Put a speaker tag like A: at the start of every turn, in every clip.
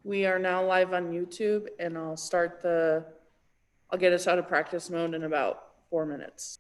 A: We are now live on YouTube, and I'll get us out of practice mode in about 4 minutes.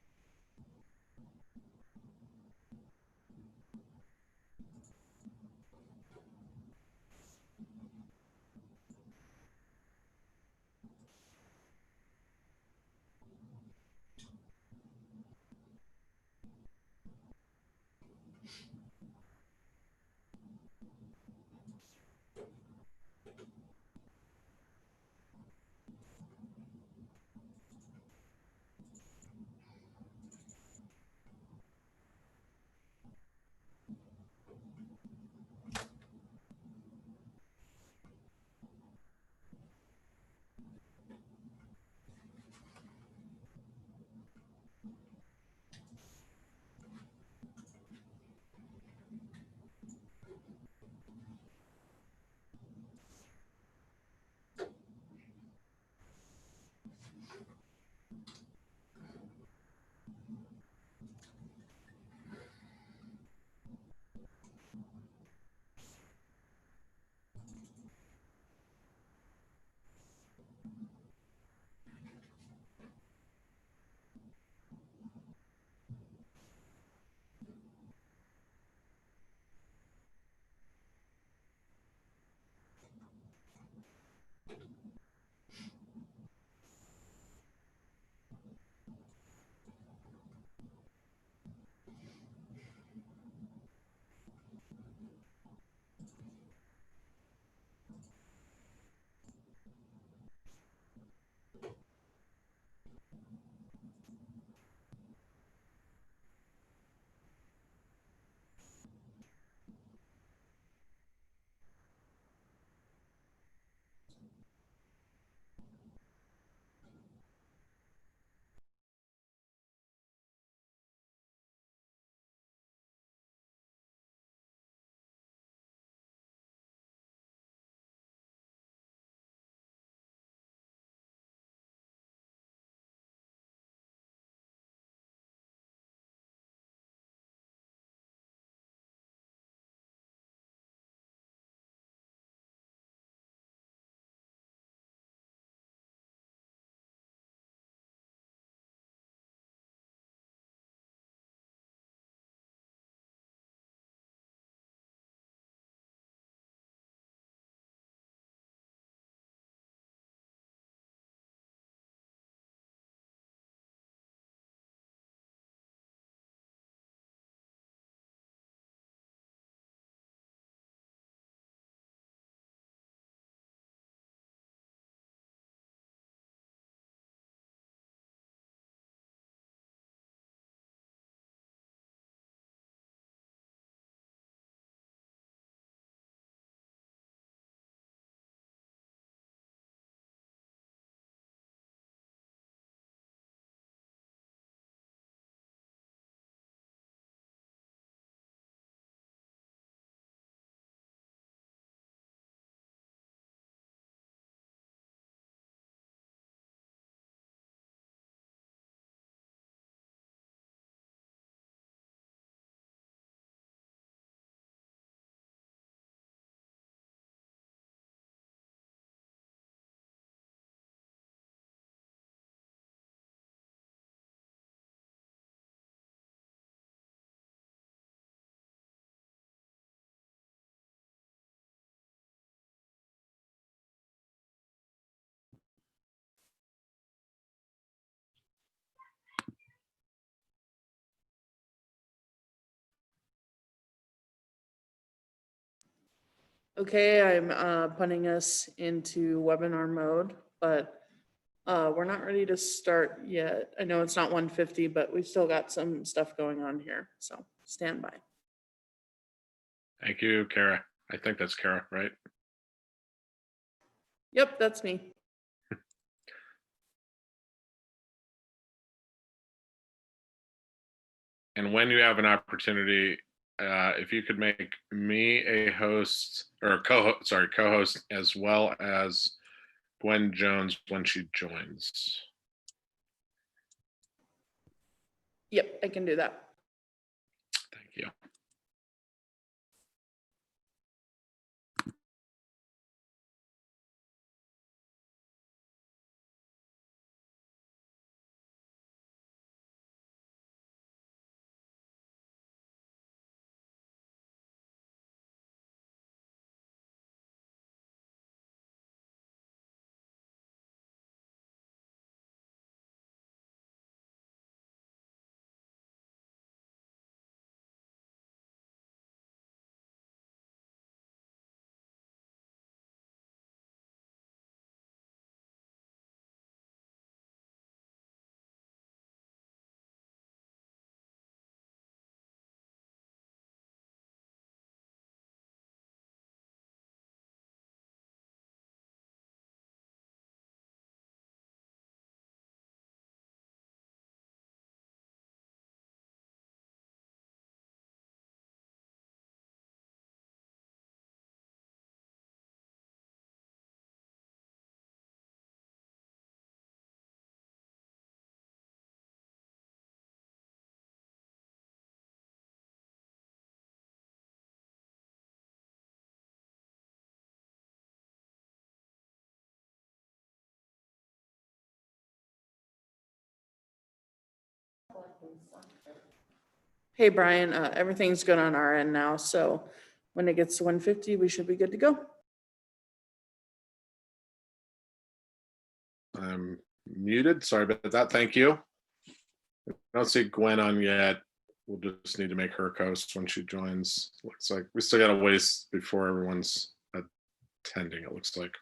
A: Okay, I'm putting us into webinar mode, but we're not ready to start yet. I know it's not 1:50, but we've still got some stuff going on here, so stand by.
B: Thank you, Kara. I think that's Kara, right?
A: Yep, that's me.
B: And when you have an opportunity, if you could make me a host or co-host as well as Gwen Jones when she joins.
A: Yep, I can do that.
B: Thank you.
A: Hey, Brian, everything's good on our end now, so when it gets to 150, we should be good to go.
B: I'm muted. Sorry about that. Thank you. I don't see Gwen on yet. We'll just need to make her host when she joins. Looks like we still got a ways before everyone's attending, it looks like.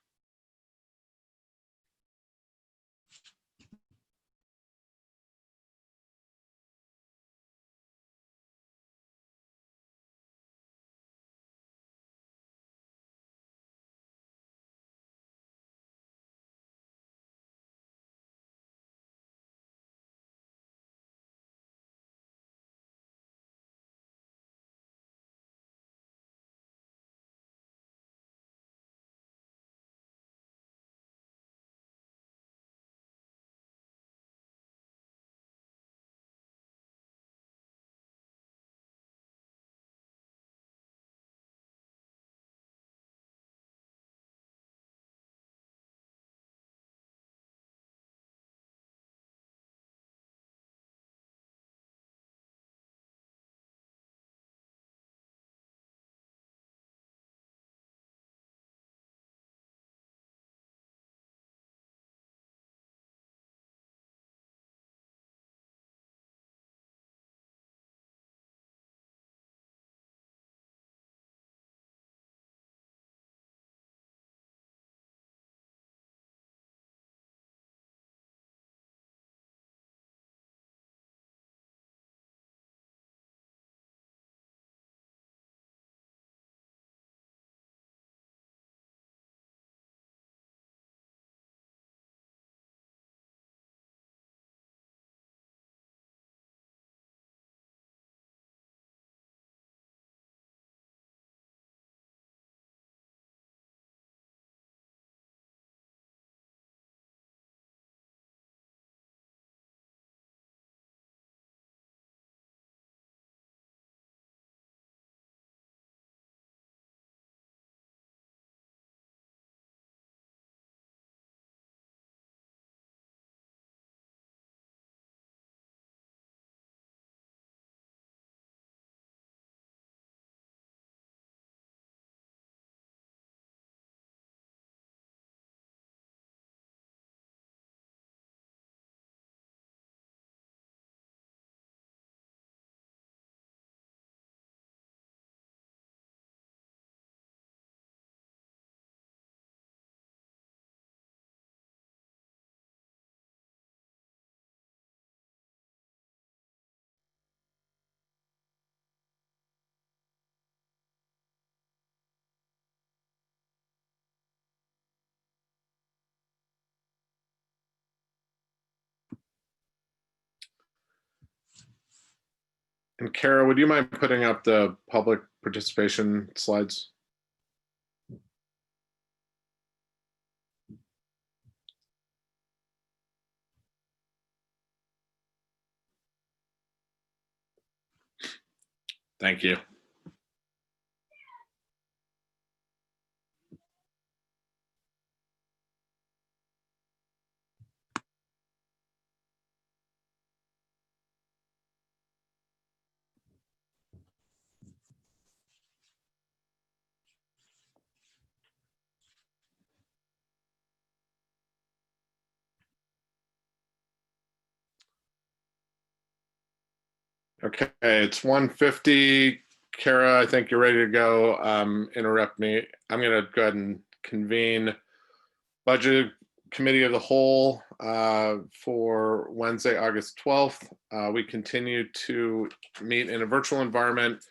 B: And Kara, would you mind putting up the public participation slides? Thank you. Okay, it's 1:50. Kara, I think you're ready to go. Interrupt me. I'm going to go ahead and convene Budget Committee of the Whole for Wednesday, August 12th. We continue to meet in a virtual environment.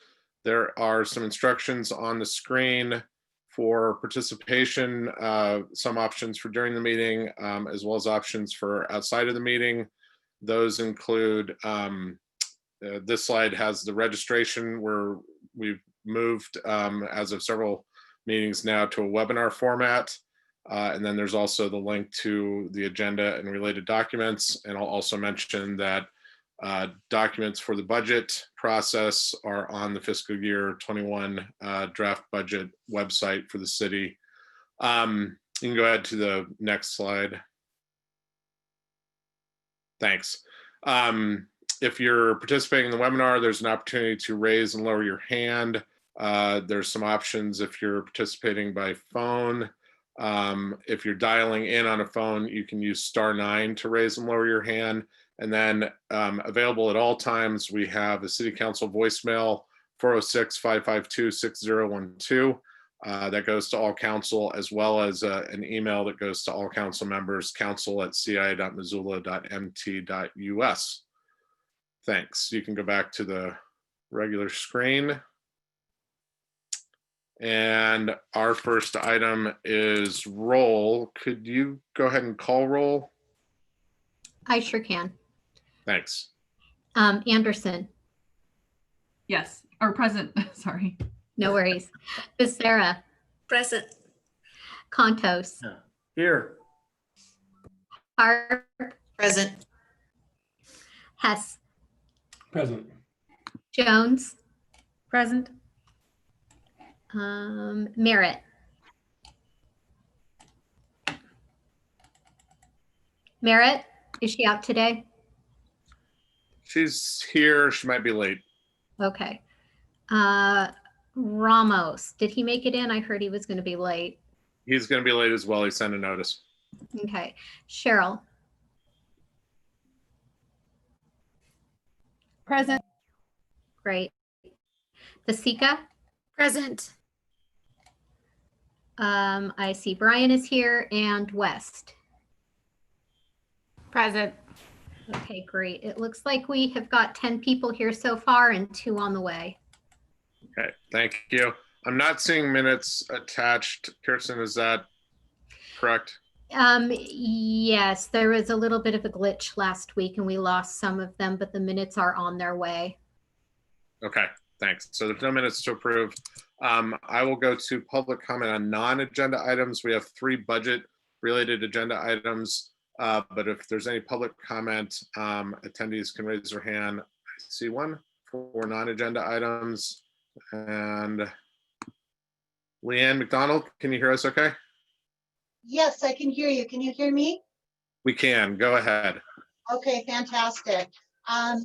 B: There are some instructions on the screen for participation, some options for during the meeting, as well as options for outside of the meeting. Those include this slide has the registration where we've moved as of several meetings now to a webinar format. And then there's also the link to the agenda and related documents. And I'll also mention that documents for the budget process are on the fiscal year 21 draft budget website for the city. You can go ahead to the next slide. Thanks. If you're participating in the webinar, there's an opportunity to raise and lower your hand. There's some options if you're participating by phone. If you're dialing in on a phone, you can use *9 to raise and lower your hand. And then available at all times, we have a City Council voicemail, 406-552-6012. That goes to all council, as well as an email that goes to all council members, council@cia.missoula.mt.us. Thanks. You can go back to the regular screen. And our first item is roll. Could you go ahead and call roll?
C: I sure can.
B: Thanks.
C: Anderson,
D: Yes, or present, sorry.
C: no worries. Becerra,
E: Present.
C: Contos,
F: Here.
C: Harp,
E: Present.
C: Hess,
F: Present.
C: Jones,
D: Present.
C: Merritt. Merritt, is she out today?
B: She's here. She might be late.
C: Okay. Ramos, did he make it in? I heard he was going to be late.
B: He's going to be late as well. He sent a notice.
C: Okay. Cheryl,
D: Present.
C: great. Vasika,
E: Present.
C: I see Brian is here, and West.
D: Present.
C: Okay, great. It looks like we have got 10 people here so far and 2 on the way.
B: Okay, thank you. I'm not seeing minutes attached. Kirsten, is that correct?
C: Yes, there was a little bit of a glitch last week and we lost some of them, but the minutes are on their way.
B: Okay, thanks. So there's no minutes to approve. I will go to public comment on non-agenda items. We have 3 budget-related agenda items, but if there's any public comment, attendees can raise their hand. I see one for non-agenda items. And Leanne McDonald, can you hear us okay?
G: Yes, I can hear you. Can you hear me?
B: We can. Go ahead.
G: Okay, fantastic. I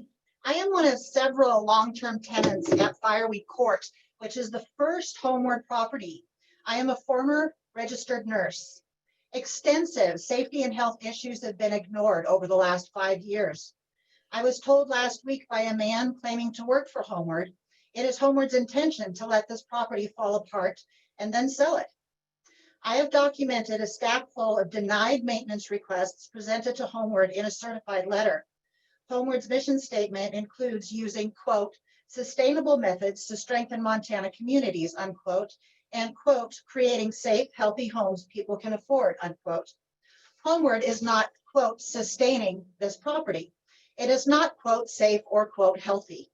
G: am one of several long-term tenants at Fireweed Court, which is the first Homeward property. I am a former registered nurse. Extensive safety and health issues have been ignored over the last 5 years. I was told last week by a man claiming to work for Homeward, it is Homeward's intention to let this property fall apart and then sell it. I have documented a stack full of denied maintenance requests presented to Homeward in a certified letter. Homeward's mission statement includes using, quote, sustainable methods to strengthen Montana communities, unquote, and, quote, creating safe, healthy homes people can afford, unquote. Homeward is not, quote, sustaining this property. It is not, quote, safe or, quote, healthy.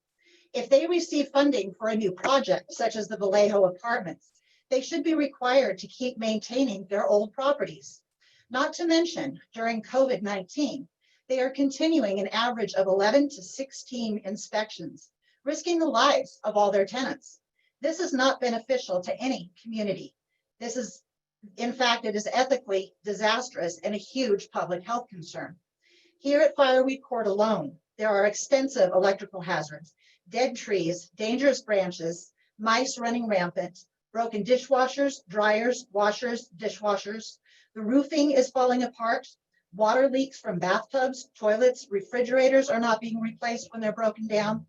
G: If they receive funding for a new project, such as the Vallejo Apartments, they should be required to keep maintaining their old properties. Not to mention, during COVID-19, they are continuing an average of 11 to 16 inspections, risking the lives of all their tenants. This is not beneficial to any community. This is, in fact, it is ethically disastrous and a huge public health concern. Here at Fireweed Court alone, there are extensive electrical hazards, dead trees, dangerous branches, mice running rampant, broken dishwashers, dryers, washers, dishwashers. The roofing is falling apart. Water leaks from bathtubs, toilets, refrigerators are not being replaced when they're broken down.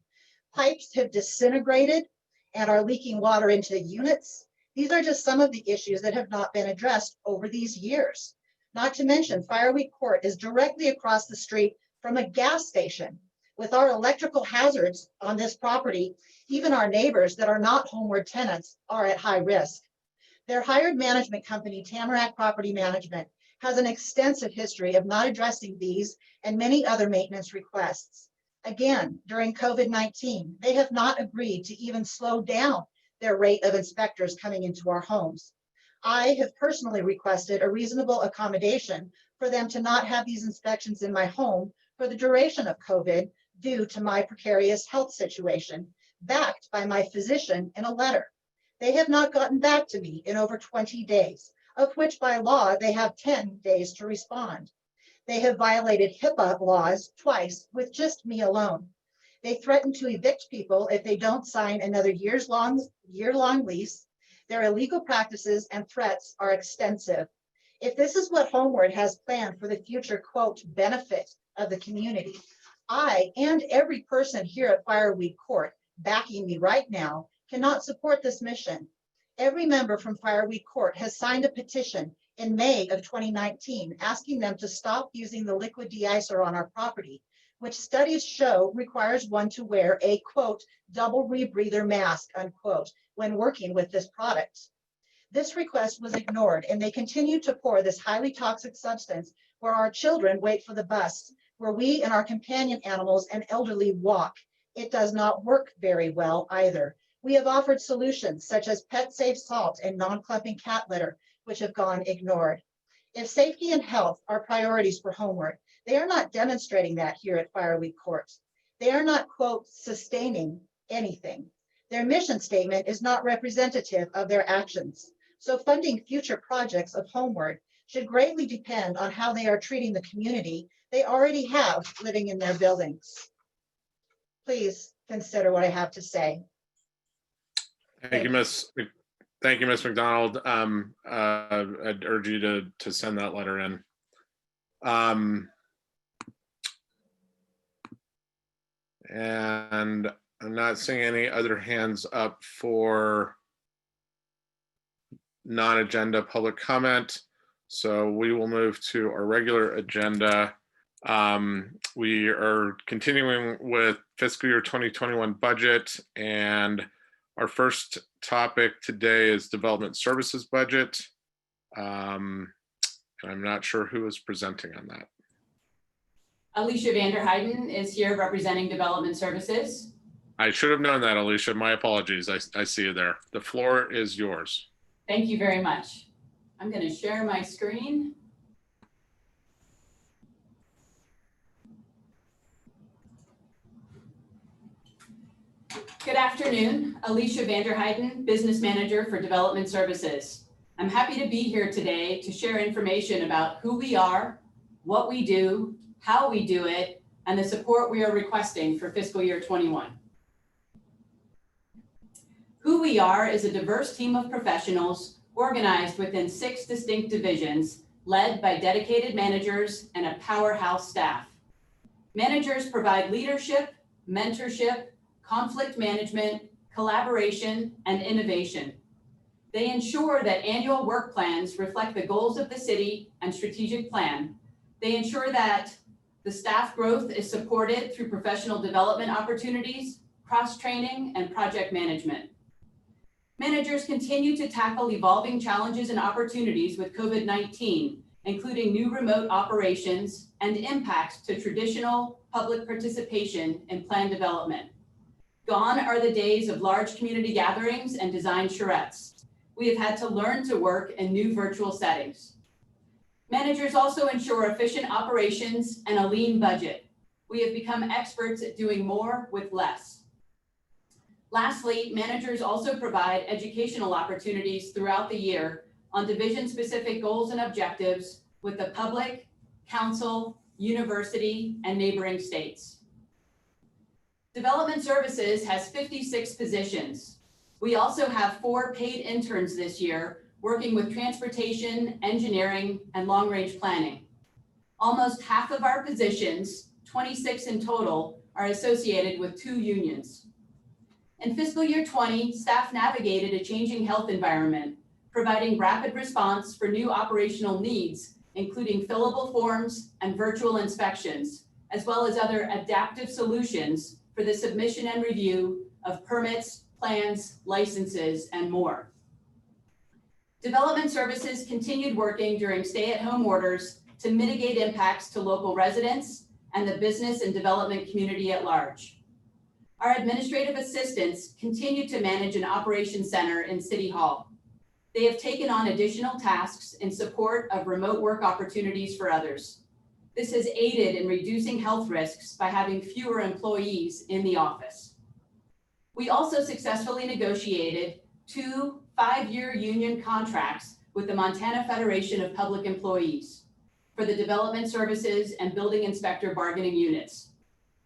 G: Pipes have disintegrated and are leaking water into the units. These are just some of the issues that have not been addressed over these years. Not to mention, Fireweed Court is directly across the street from a gas station. With our electrical hazards on this property, even our neighbors that are not Homeward tenants are at high risk. Their hired management company, Tamarack Property Management, has an extensive history of not addressing these and many other maintenance requests. Again, during COVID-19, they have not agreed to even slow down their rate of inspectors coming into our homes. I have personally requested a reasonable accommodation for them to not have these inspections in my home for the duration of COVID due to my precarious health situation, backed by my physician in a letter. They have not gotten back to me in over 20 days, of which by law they have 10 days to respond. They have violated HIPAA laws twice with just me alone. They threaten to evict people if they don't sign another year-long lease. Their illegal practices and threats are extensive. If this is what Homeward has planned for the future, quote, benefit of the community, I and every person here at Fireweed Court backing me right now cannot support this mission. Every member from Fireweed Court has signed a petition in May of 2019 asking them to stop using the liquid de-icer on our property, which studies show requires one to wear a, quote, double rebreather mask, unquote, when working with this product. This request was ignored, and they continue to pour this highly toxic substance where our children wait for the bus, where we and our companion animals and elderly walk. It does not work very well either. We have offered solutions such as pet-safe salt and non-clumping cat litter, which have gone ignored. If safety and health are priorities for Homeward, they are not demonstrating that here at Fireweed Court. They are not, quote, sustaining anything. Their mission statement is not representative of their actions. So funding future projects of Homeward should greatly depend on how they are treating the community they already have living in their buildings. Please consider what I have to say.
B: Thank you, Miss. Thank you, Miss McDonald. I'd urge you to send that letter in. And I'm not seeing any other hands up for non-agenda public comment. So we will move to our regular agenda. We are continuing with fiscal year 2021 budget, and our first topic today is development services budget. And I'm not sure who is presenting on that.
H: Alicia Vanderheiden is here representing Development Services.
B: I should have known that, Alicia. My apologies. I see you there. The floor is yours.
H: Thank you very much. I'm going to share my screen. Good afternoon. Alicia Vanderheiden, Business Manager for Development Services. I'm happy to be here today to share information about who we are, what we do, how we do it, and the support we are requesting for fiscal year 21. Who we are is a diverse team of professionals organized within 6 distinct divisions, led by dedicated managers and a powerhouse staff. Managers provide leadership, mentorship, conflict management, collaboration, and innovation. They ensure that annual work plans reflect the goals of the city and strategic plan. They ensure that the staff growth is supported through professional development opportunities, cross-training, and project management. Managers continue to tackle evolving challenges and opportunities with COVID-19, including new remote operations and impacts to traditional public participation in plan development. Gone are the days of large community gatherings and design charrettes. We have had to learn to work in new virtual settings. Managers also ensure efficient operations and a lean budget. We have become experts at doing more with less. Lastly, managers also provide educational opportunities throughout the year on division-specific goals and objectives with the public, council, university, and neighboring states. Development Services has 56 positions. We also have 4 paid interns this year working with transportation, engineering, and long-range planning. Almost half of our positions, 26 in total, are associated with 2 unions. In fiscal year 20, staff navigated a changing health environment, providing rapid response for new operational needs, including fillable forms and virtual inspections, as well as other adaptive solutions for the submission and review of permits, plans, licenses, and more. Development Services continued working during stay-at-home orders to mitigate impacts to local residents and the business and development community at large. Our administrative assistants continue to manage an operations center in City Hall. They have taken on additional tasks in support of remote work opportunities for others. This has aided in reducing health risks by having fewer employees in the office. We also successfully negotiated 2 5-year union contracts with the Montana Federation of Public Employees for the Development Services and Building Inspector bargaining units.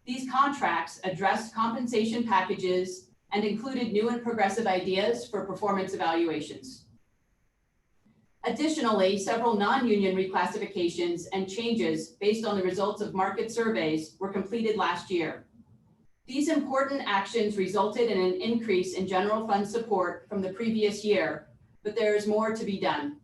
H: These contracts addressed compensation packages and included new and progressive ideas for performance evaluations. Additionally, several non-union reclassifications and changes based on the results of market surveys were completed last year. These important actions resulted in an increase in general fund support from the previous year, but there is more to be done.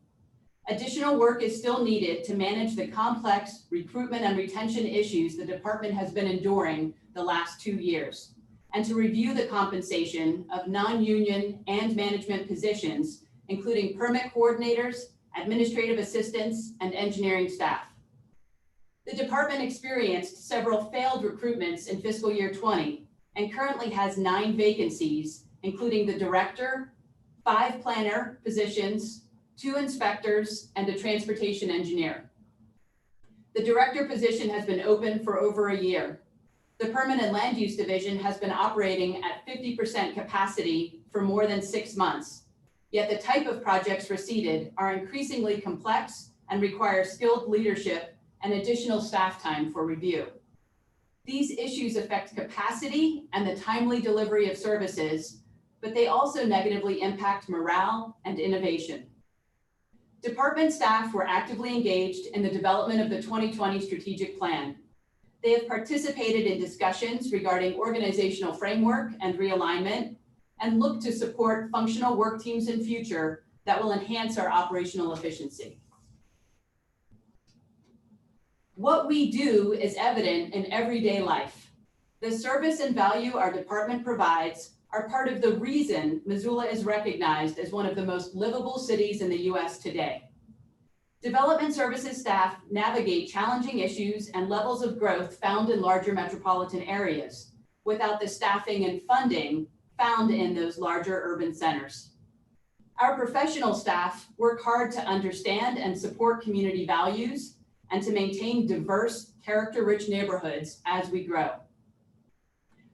H: Additional work is still needed to manage the complex recruitment and retention issues the department has been enduring the last 2 years, and to review the compensation of non-union and management positions, including permit coordinators, administrative assistants, and engineering staff. The department experienced several failed recruitments in fiscal year 20 and currently has 9 vacancies, including the director, 5 planner positions, 2 inspectors, and a transportation engineer. The director position has been open for over a year. The permanent land use division has been operating at 50% capacity for more than 6 months, yet the type of projects received are increasingly complex and require skilled leadership and additional staff time for review. These issues affect capacity and the timely delivery of services, but they also negatively impact morale and innovation. Department staff were actively engaged in the development of the 2020 strategic plan. They have participated in discussions regarding organizational framework and realignment, and look to support functional work teams in future that will enhance our operational efficiency. What we do is evident in everyday life. The service and value our department provides are part of the reason Missoula is recognized as one of the most livable cities in the US today. Development services staff navigate challenging issues and levels of growth found in larger metropolitan areas without the staffing and funding found in those larger urban centers. Our professional staff work hard to understand and support community values and to maintain diverse, character-rich neighborhoods as we grow.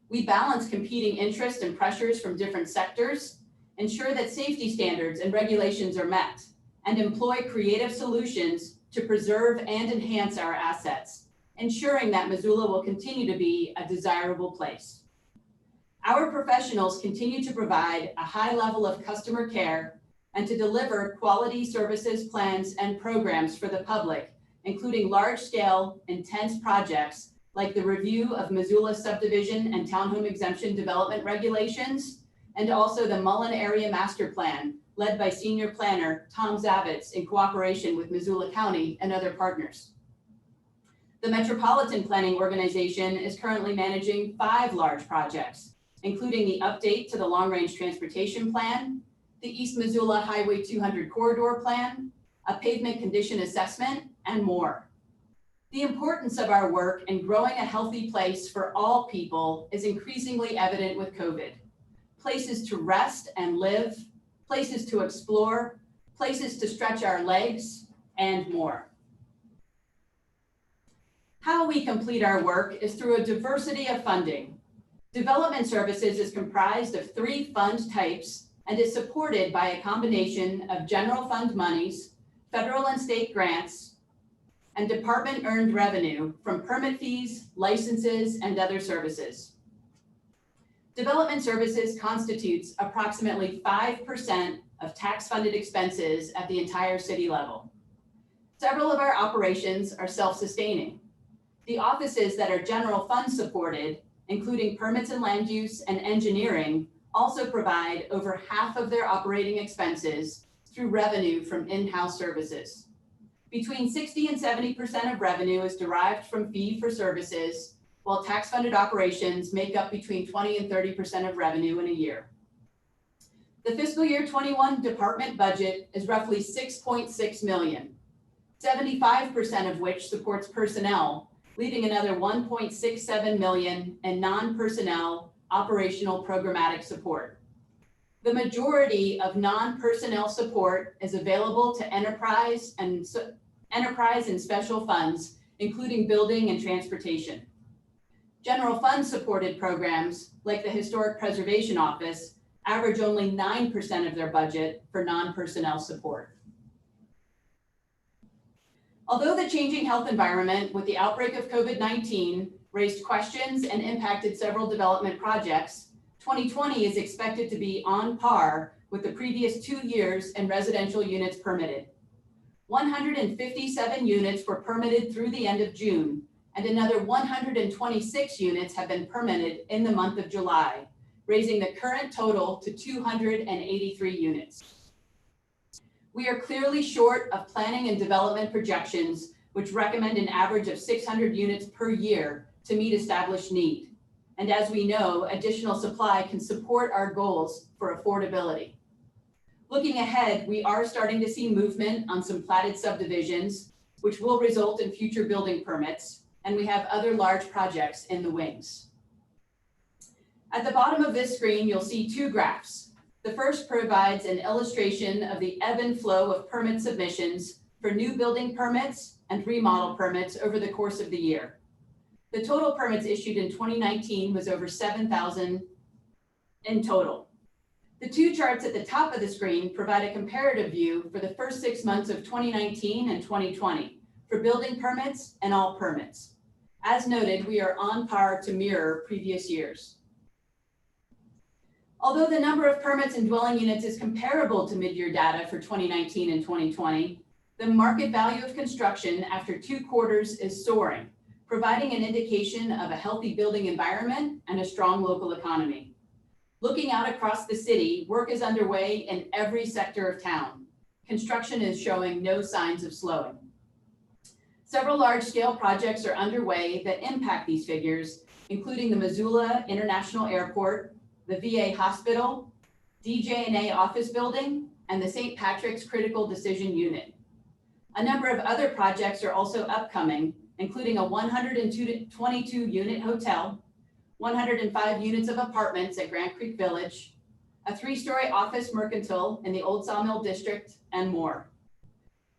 H: We balance competing interests and pressures from different sectors, ensure that safety standards and regulations are met, and employ creative solutions to preserve and enhance our assets, ensuring that Missoula will continue to be a desirable place. Our professionals continue to provide a high level of customer care and to deliver quality services, plans, and programs for the public, including large-scale, intense projects like the review of Missoula subdivision and townhome exemption development regulations, and also the Mullen Area Master Plan, led by Senior Planner Tom Zavitz in cooperation with Missoula County and other partners. The Metropolitan Planning Organization is currently managing 5 large projects, including the update to the Long Range Transportation Plan, the East Missoula Highway 200 Corridor Plan, a pavement condition assessment, and more. The importance of our work in growing a healthy place for all people is increasingly evident with COVID. Places to rest and live, places to explore, places to stretch our legs, and more. How we complete our work is through a diversity of funding. Development services is comprised of 3 fund types and is supported by a combination of general fund monies, federal and state grants, and department earned revenue from permit fees, licenses, and other services. Development services constitutes approximately 5% of tax-funded expenses at the entire city level. Several of our operations are self-sustaining. The offices that are general fund supported, including permits and land use and engineering, also provide over half of their operating expenses through revenue from in-house services. Between 60 and 70% of revenue is derived from fee for services, while tax-funded operations make up between 20 and 30% of revenue in a year. The fiscal year 21 department budget is roughly $6.6 million, 75% of which supports personnel, leaving another $1.67 million in non-personnel operational programmatic support. The majority of non-personnel support is available to enterprise and special funds, including building and transportation. General fund supported programs like the Historic Preservation Office average only 9% of their budget for non-personnel support. Although the changing health environment with the outbreak of COVID-19 raised questions, and impacted several development projects, 2020 is expected to be on par with the previous 2 years in residential units permitted. 157 units were permitted through the end of June, and another 126 units have been permitted in the month of July, raising the current total to 283 units. We are clearly short of planning and development projections, which recommend an average of 600 units per year to meet established need. And as we know, additional supply can support our goals for affordability. Looking ahead, we are starting to see movement on some platted subdivisions, which will result in future building permits, and we have other large projects in the wings. At the bottom of this screen, you'll see 2 graphs. The first provides an illustration of the ebb and flow of permit submissions for new building permits and remodel permits over the course of the year. The total permits issued in 2019 was over 7,000 in total. The 2 charts at the top of the screen provide a comparative view for the first 6 months of 2019 and 2020 for building permits and all permits. As noted, we are on par to mirror previous years. Although the number of permits and dwelling units is comparable to mid-year data for 2019 and 2020, the market value of construction after 2 quarters is soaring, providing an indication of a healthy building environment and a strong local economy. Looking out across the city, work is underway in every sector of town. Construction is showing no signs of slowing. Several large-scale projects are underway that impact these figures, including the Missoula International Airport, the VA Hospital, DJ&A Office Building, and the St. Patrick's Critical Decision Unit. A number of other projects are also upcoming, including a 122-unit hotel, 105 units of apartments at Grant Creek Village, a 3-story office mercantile in the Old Sawmill District, and more.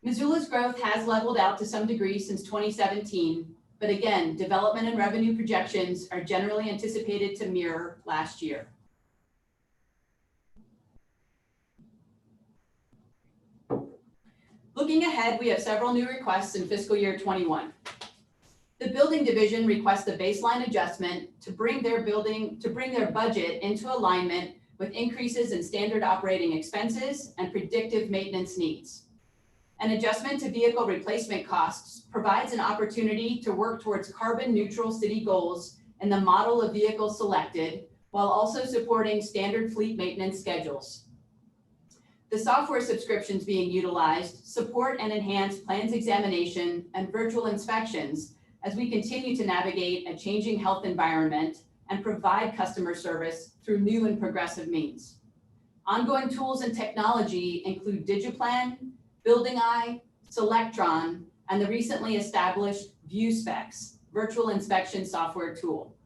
H: Missoula's growth has leveled out to some degree since 2017, but again, development and revenue projections are generally anticipated to mirror last year. Looking ahead, we have several new requests in fiscal year 21. The building division requests a baseline adjustment to bring their budget into alignment with increases in standard operating expenses and predictive maintenance needs. An adjustment to vehicle replacement costs provides an opportunity to work towards carbon neutral city goals in the model of vehicles selected, while also supporting standard fleet maintenance schedules. The software subscriptions being utilized support and enhance plans examination and virtual inspections as we continue to navigate a changing health environment and provide customer service through new and progressive means. Ongoing tools and technology include DigiPlan, Building Eye, Selectron, and the recently established ViewSpecs, virtual inspection software tool.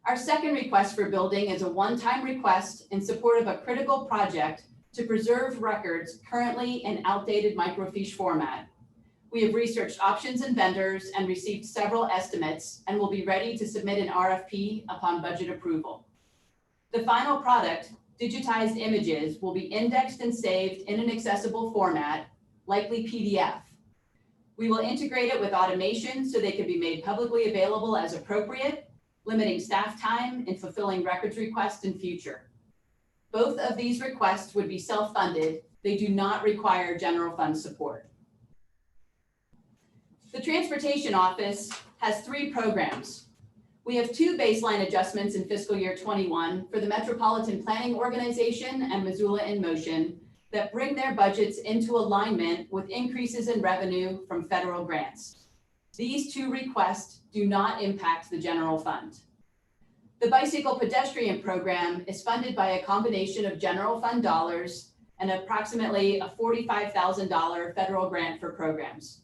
H: Our second request for building is a one-time request in support of a critical project to preserve records currently in outdated microfiche format. We have researched options and vendors and received several estimates and will be ready to submit an RFP upon budget approval. The final product, digitized images, will be indexed and saved in an accessible format, likely PDF. We will integrate it with automation so they can be made publicly available as appropriate, limiting staff time in fulfilling records requests in future. Both of these requests would be self-funded. They do not require general fund support. The Transportation Office has 3 programs. We have 2 baseline adjustments in fiscal year 21 for the Metropolitan Planning Organization and Missoula in Motion that bring their budgets into alignment with increases in revenue from federal grants. These 2 requests do not impact the general fund. The Bicycle Pedestrian Program is funded by a combination of general fund dollars and approximately a $45,000 federal grant for programs.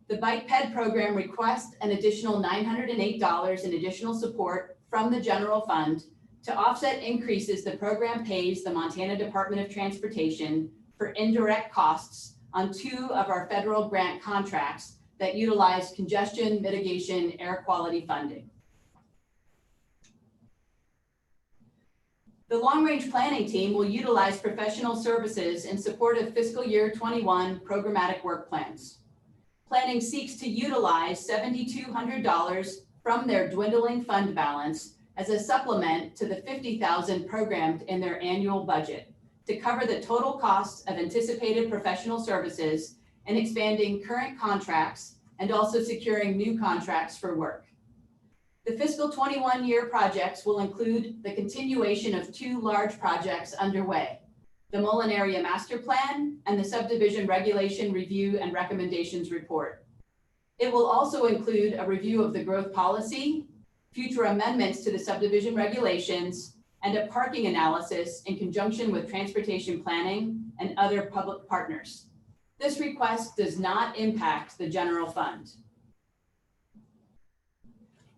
H: The Bike Ped program requests an additional $908 in additional support from the general fund to offset increases the program pays the Montana Department of Transportation for indirect costs on 2 of our federal grant contracts that utilize congestion mitigation air quality funding. The Long Range Planning Team will utilize professional services in support of fiscal year 21 programmatic work plans. Planning seeks to utilize $7,200 from their dwindling fund balance as a supplement to the $50,000 programmed in their annual budget to cover the total costs of anticipated professional services and expanding current contracts and also securing new contracts for work. The fiscal 21 year projects will include the continuation of 2 large projects underway, the Mullen Area Master Plan and the Subdivision Regulation Review and Recommendations Report. It will also include a review of the growth policy, future amendments to the subdivision regulations, and a parking analysis in conjunction with transportation planning and other public partners. This request does not impact the general fund.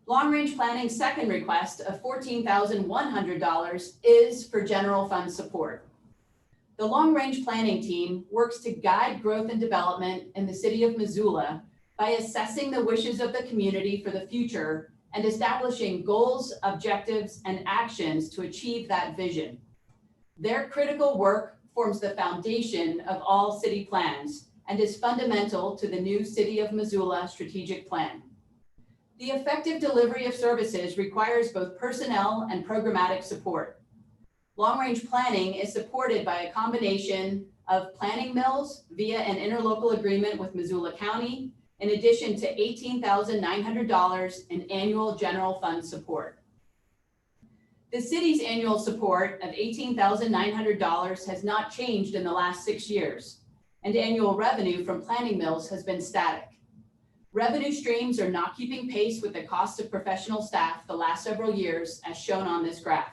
H: Long-range planning's second request of $14,100 is for general fund support. The long-range planning team works to guide growth and development in the city of Missoula by assessing the wishes of the community for the future and establishing goals, objectives, and actions to achieve that vision. Their critical work forms the foundation of all city plans and is fundamental to the new City of Missoula strategic plan. The effective delivery of services requires both personnel and programmatic support. Long-range planning is supported by a combination of planning mills via an interlocal agreement with Missoula County, in addition to $18,900 in annual general fund support. The city's annual support of $18,900 has not changed in the last 6 years, and annual revenue from planning mills has been static. Revenue streams are not keeping pace with the cost of professional staff the last several years, as shown on this graph.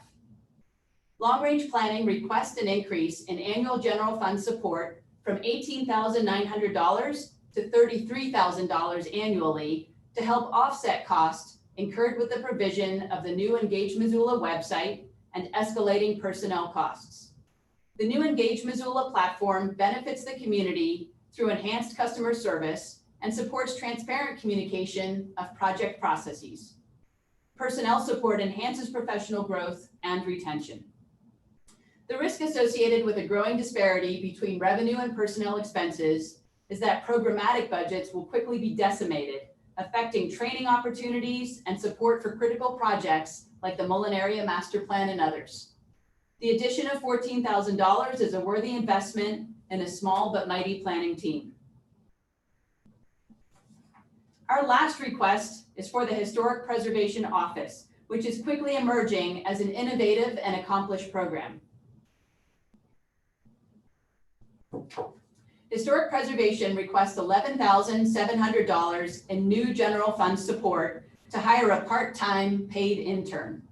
H: Long-range planning requests an increase in annual general fund support from $18,900 to $33,000 annually to help offset costs incurred with the provision of the new Engage Missoula website and escalating personnel costs. The new Engage Missoula platform benefits the community through enhanced customer service and supports transparent communication of project processes. Personnel support enhances professional growth and retention. The risk associated with a growing disparity between revenue and personnel expenses is that programmatic budgets will quickly be decimated, affecting training opportunities and support for critical projects like the Mullen Area Master Plan and others. The addition of $14,000 is a worthy investment in a small but mighty planning team. Our last request is for the Historic Preservation Office, which is quickly emerging as an innovative and accomplished program. Historic Preservation requests $11,700 in new general fund support to hire a part-time paid intern.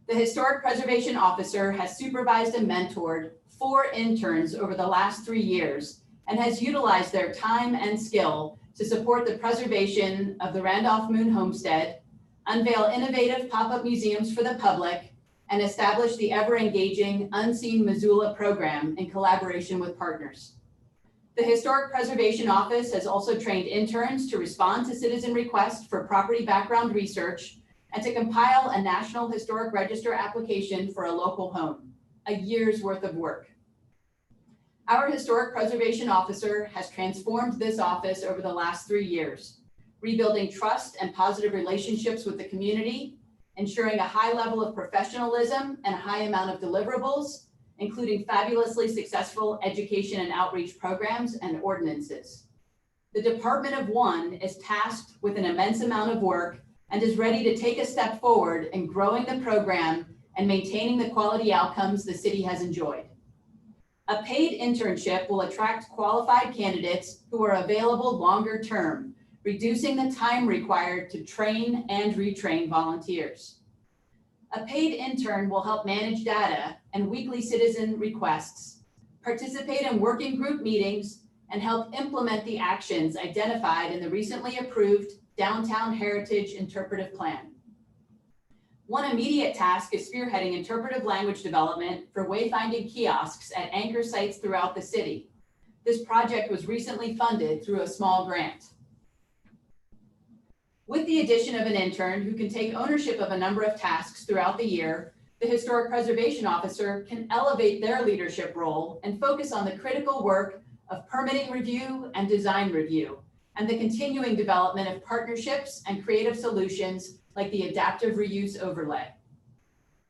H: The Historic Preservation Officer has supervised and mentored 4 interns over the last 3 years and has utilized their time and skill to support the preservation of the Randolph Moon Homestead, unveil innovative pop-up museums for the public, and establish the ever-engaging Unseen Missoula program in collaboration with partners. The Historic Preservation Office has also trained interns to respond to citizen requests for property background research and to compile a National Historic Register application for a local home, a year's worth of work. Our Historic Preservation Officer has transformed this office over the last 3 years, rebuilding trust and positive relationships with the community, ensuring a high level of professionalism and a high amount of deliverables, including fabulously successful education and outreach programs and ordinances. The Department of One is tasked with an immense amount of work and is ready to take a step forward in growing the program and maintaining the quality outcomes the city has enjoyed. A paid internship will attract qualified candidates who are available longer term, reducing the time required to train and retrain volunteers. A paid intern will help manage data and weekly citizen requests, participate in working group meetings, and help implement the actions identified in the recently approved Downtown Heritage Interpretive Plan. One immediate task is spearheading interpretive language development for wayfinding kiosks at anchor sites throughout the city. This project was recently funded through a small grant. With the addition of an intern who can take ownership of a number of tasks throughout the year, the Historic Preservation Officer can elevate their leadership role and focus on the critical work of permitting review and design review, and the continuing development of partnerships and creative solutions like the adaptive reuse overlay.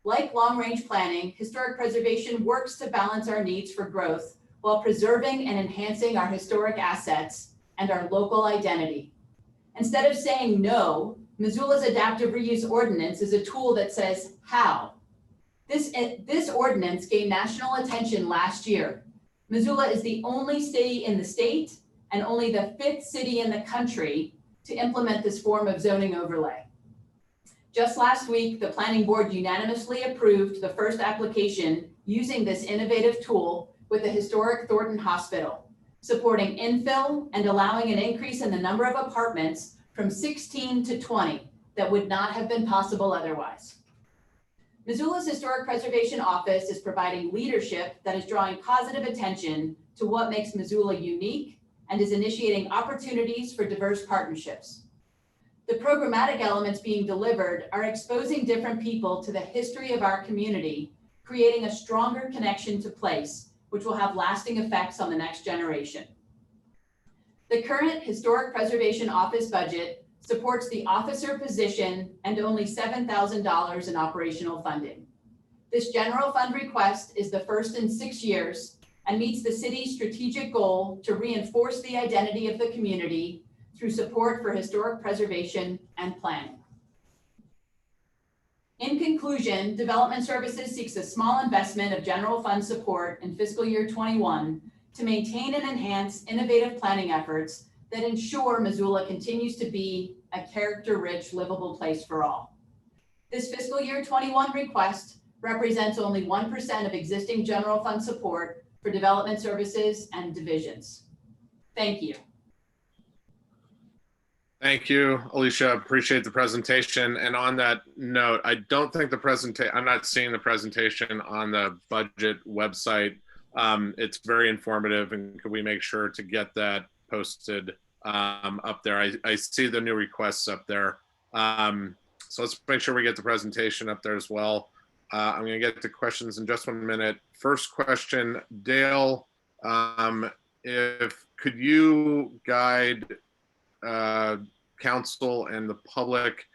H: Like long-range planning, historic preservation works to balance our needs for growth while preserving and enhancing our historic assets and our local identity. Instead of saying no, Missoula's adaptive reuse ordinance is a tool that says how. This ordinance gained national attention last year. Missoula is the only city in the state and only the 5th city in the country to implement this form of zoning overlay. Just last week, the planning board unanimously approved the first application using this innovative tool with the historic Thornton Hospital, supporting infill and allowing an increase in the number of apartments from 16 to 20 that would not have been possible otherwise. Missoula's Historic Preservation Office is providing leadership that is drawing positive attention to what makes Missoula unique and is initiating opportunities for diverse partnerships. The programmatic elements being delivered are exposing different people to the history of our community, creating a stronger connection to place, which will have lasting effects on the next generation. The current Historic Preservation Office budget supports the officer position and only $7,000 in operational funding. This general fund request is the first in 6 years and meets the city's strategic goal to reinforce the identity of the community through support for historic preservation and planning. In conclusion, Development Services seeks a small investment of general fund support in fiscal year 21 to maintain and enhance innovative planning efforts that ensure Missoula continues to be a character-rich, livable place for all. This fiscal year 21 request represents only 1% of existing general fund support for development services and divisions. Thank you.
B: Thank you, Alicia. Appreciate the presentation. And on that note, I don't think I'm not seeing the presentation on the budget website. It's very informative, and could we make sure to get that posted up there? I see the new requests up there. So let's make sure we get the presentation up there as well. I'm going to get to questions in just 1 minute. First question, Dale, could you guide council and the public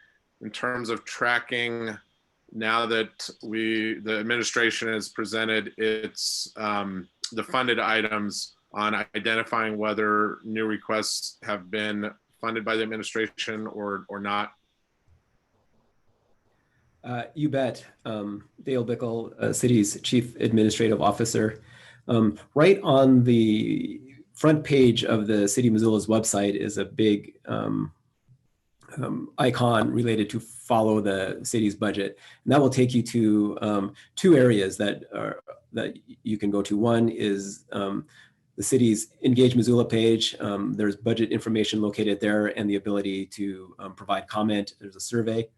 B: in terms of tracking now that the administration has presented its the funded items on identifying whether new requests have been funded by the administration or not?
I: You bet. Dale Bickle, city's chief administrative officer. Right on the front page of the City of Missoula's website is a big icon related to follow the city's budget. And that will take you to 2 areas that you can go to. One is the city's Engage Missoula page. There's budget information located there and the ability to provide comment. There's a survey.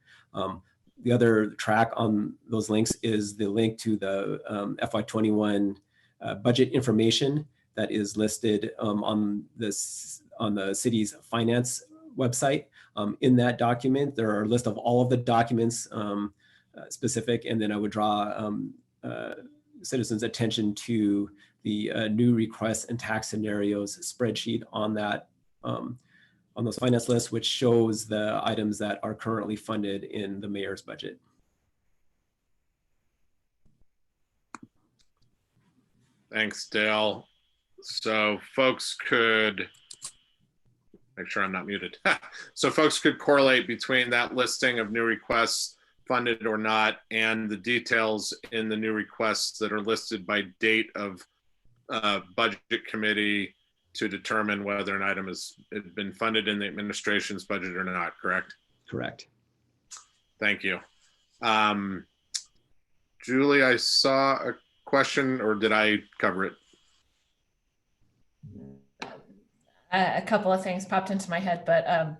I: The other track on those links is the link to the FY21 budget information that is listed on the city's finance website. In that document, there are a list of all of the documents specific, and then I would draw citizens' attention to the new requests and tax scenarios spreadsheet on that on those finance lists, which shows the items that are currently funded in the mayor's budget.
B: Thanks, Dale. So folks could, make sure I'm not muted. So folks could correlate between that listing of new requests funded or not and the details in the new requests that are listed by date of budget committee to determine whether an item has been funded in the administration's budget or not, correct?
I: Correct.
B: Thank you. Julie, I saw a question, or did I cover it?
J: A couple of things popped into my head, but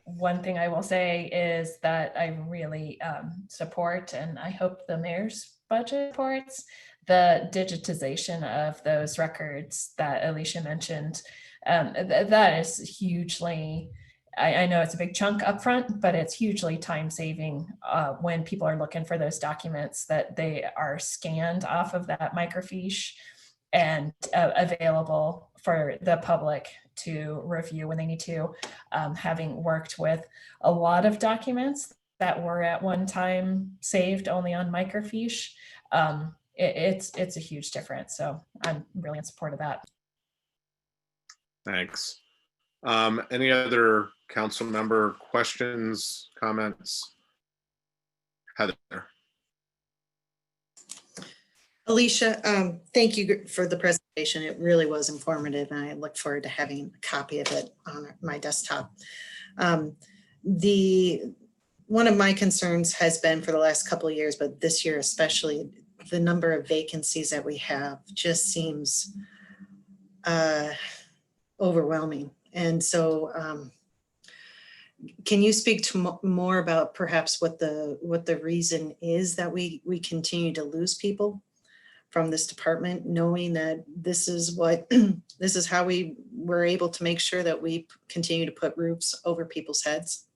J: one thing I will say is that I really support, and I hope the mayor's budget supports, the digitization of those records that Alicia mentioned. That is hugely, I know it's a big chunk upfront, but it's hugely time saving when people are looking for those documents, that they are scanned off of that microfiche and available for the public to review when they need to. Having worked with a lot of documents that were at one time saved only on microfiche, it's a huge difference. So I'm really in support of that.
B: Thanks. Any other council member questions, comments? Heather.
K: Alicia, thank you for the presentation. It really was informative, and I look forward to having a copy of it on my desktop. One of my concerns has been for the last couple of years, but this year especially, the number of vacancies that we have just seems overwhelming. And so can you speak to more about perhaps what the reason is that we continue to lose people from this department, knowing that this is how we were able to make sure that we continue to put roofs over people's heads?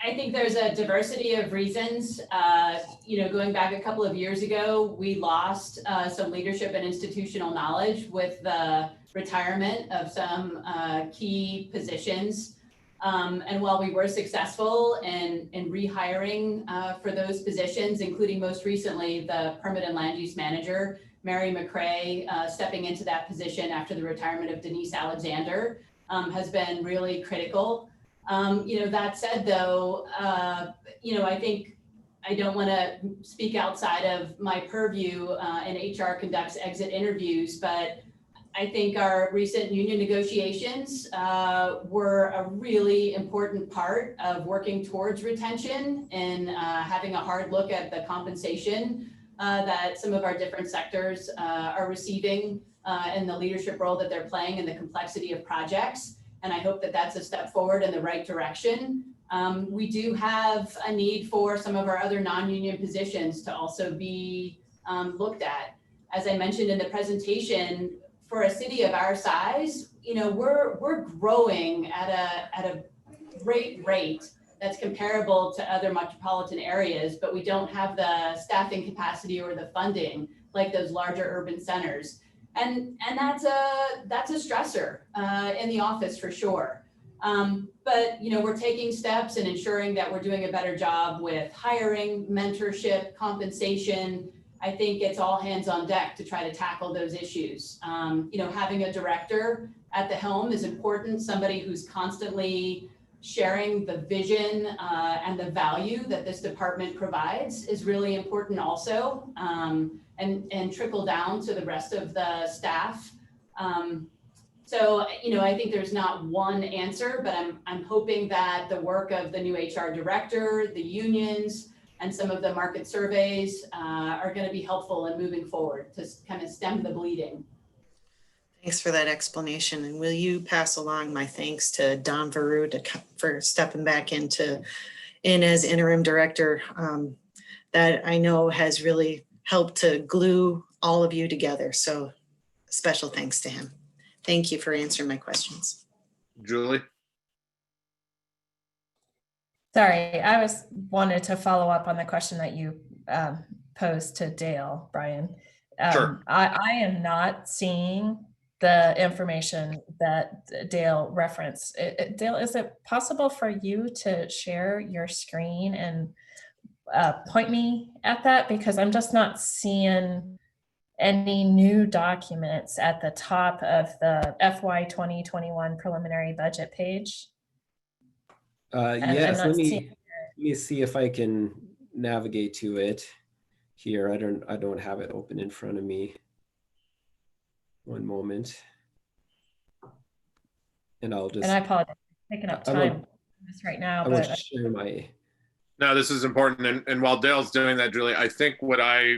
H: I think there's a diversity of reasons. Going back a couple of years ago, we lost some leadership and institutional knowledge with the retirement of some key positions. And while we were successful in rehiring for those positions, including most recently the permanent land use manager, Mary McCrae, stepping into that position after the retirement of Denise Alexander, has been really critical. That said, though, I think I don't want to speak outside of my purview, and HR conducts exit interviews, but I think our recent union negotiations were a really important part of working towards retention and having a hard look at the compensation that some of our different sectors are receiving and the leadership role that they're playing and the complexity of projects. And I hope that that's a step forward in the right direction. We do have a need for some of our other non-union positions to also be looked at. As I mentioned in the presentation, for a city of our size, we're growing at a great rate that's comparable to other metropolitan areas, but we don't have the staffing capacity or the funding like those larger urban centers. And that's a stressor in the office for sure. But we're taking steps and ensuring that we're doing a better job with hiring, mentorship, compensation. I think it's all hands on deck to try to tackle those issues. Having a director at the helm is important, somebody who's constantly sharing the vision and the value that this department provides is really important also, and trickle down to the rest of the staff. I think there's not one answer, but I'm hoping that the work of the new HR director, the unions, and some of the market surveys are going to be helpful in moving forward to kind of stem the bleeding.
K: Thanks for that explanation. And will you pass along my thanks to Don Veru for stepping back in as interim director, that I know has really helped to glue all of you together. So special thanks to him. Thank you for answering my questions.
B: Julie?
J: Sorry, I wanted to follow up on the question that you posed to Dale, Brian.
B: Sure.
J: I am not seeing the information that Dale referenced. Dale, is it possible for you to share your screen and point me at that? Because I'm just not seeing any new documents at the top of the FY 2021 preliminary budget page.
I: Yes, let me see if I can navigate to it here. I don't have it open in front of me. One moment. And I'll just.
J: And I apologize for taking up time right now.
I: I will share my.
B: No, this is important. And while Dale's doing that, Julie, I think what I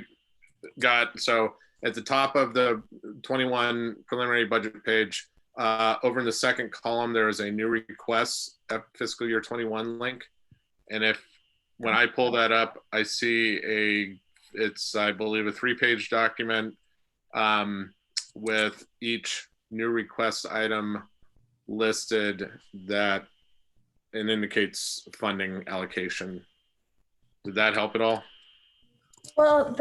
B: got, so at the top of the 21 preliminary budget page, over in the second column, there is a new requests fiscal year 21 link. And when I pull that up, I see it's, I believe, a 3-page document with each new request item listed that it indicates funding allocation. Did that help at all?
J: Well,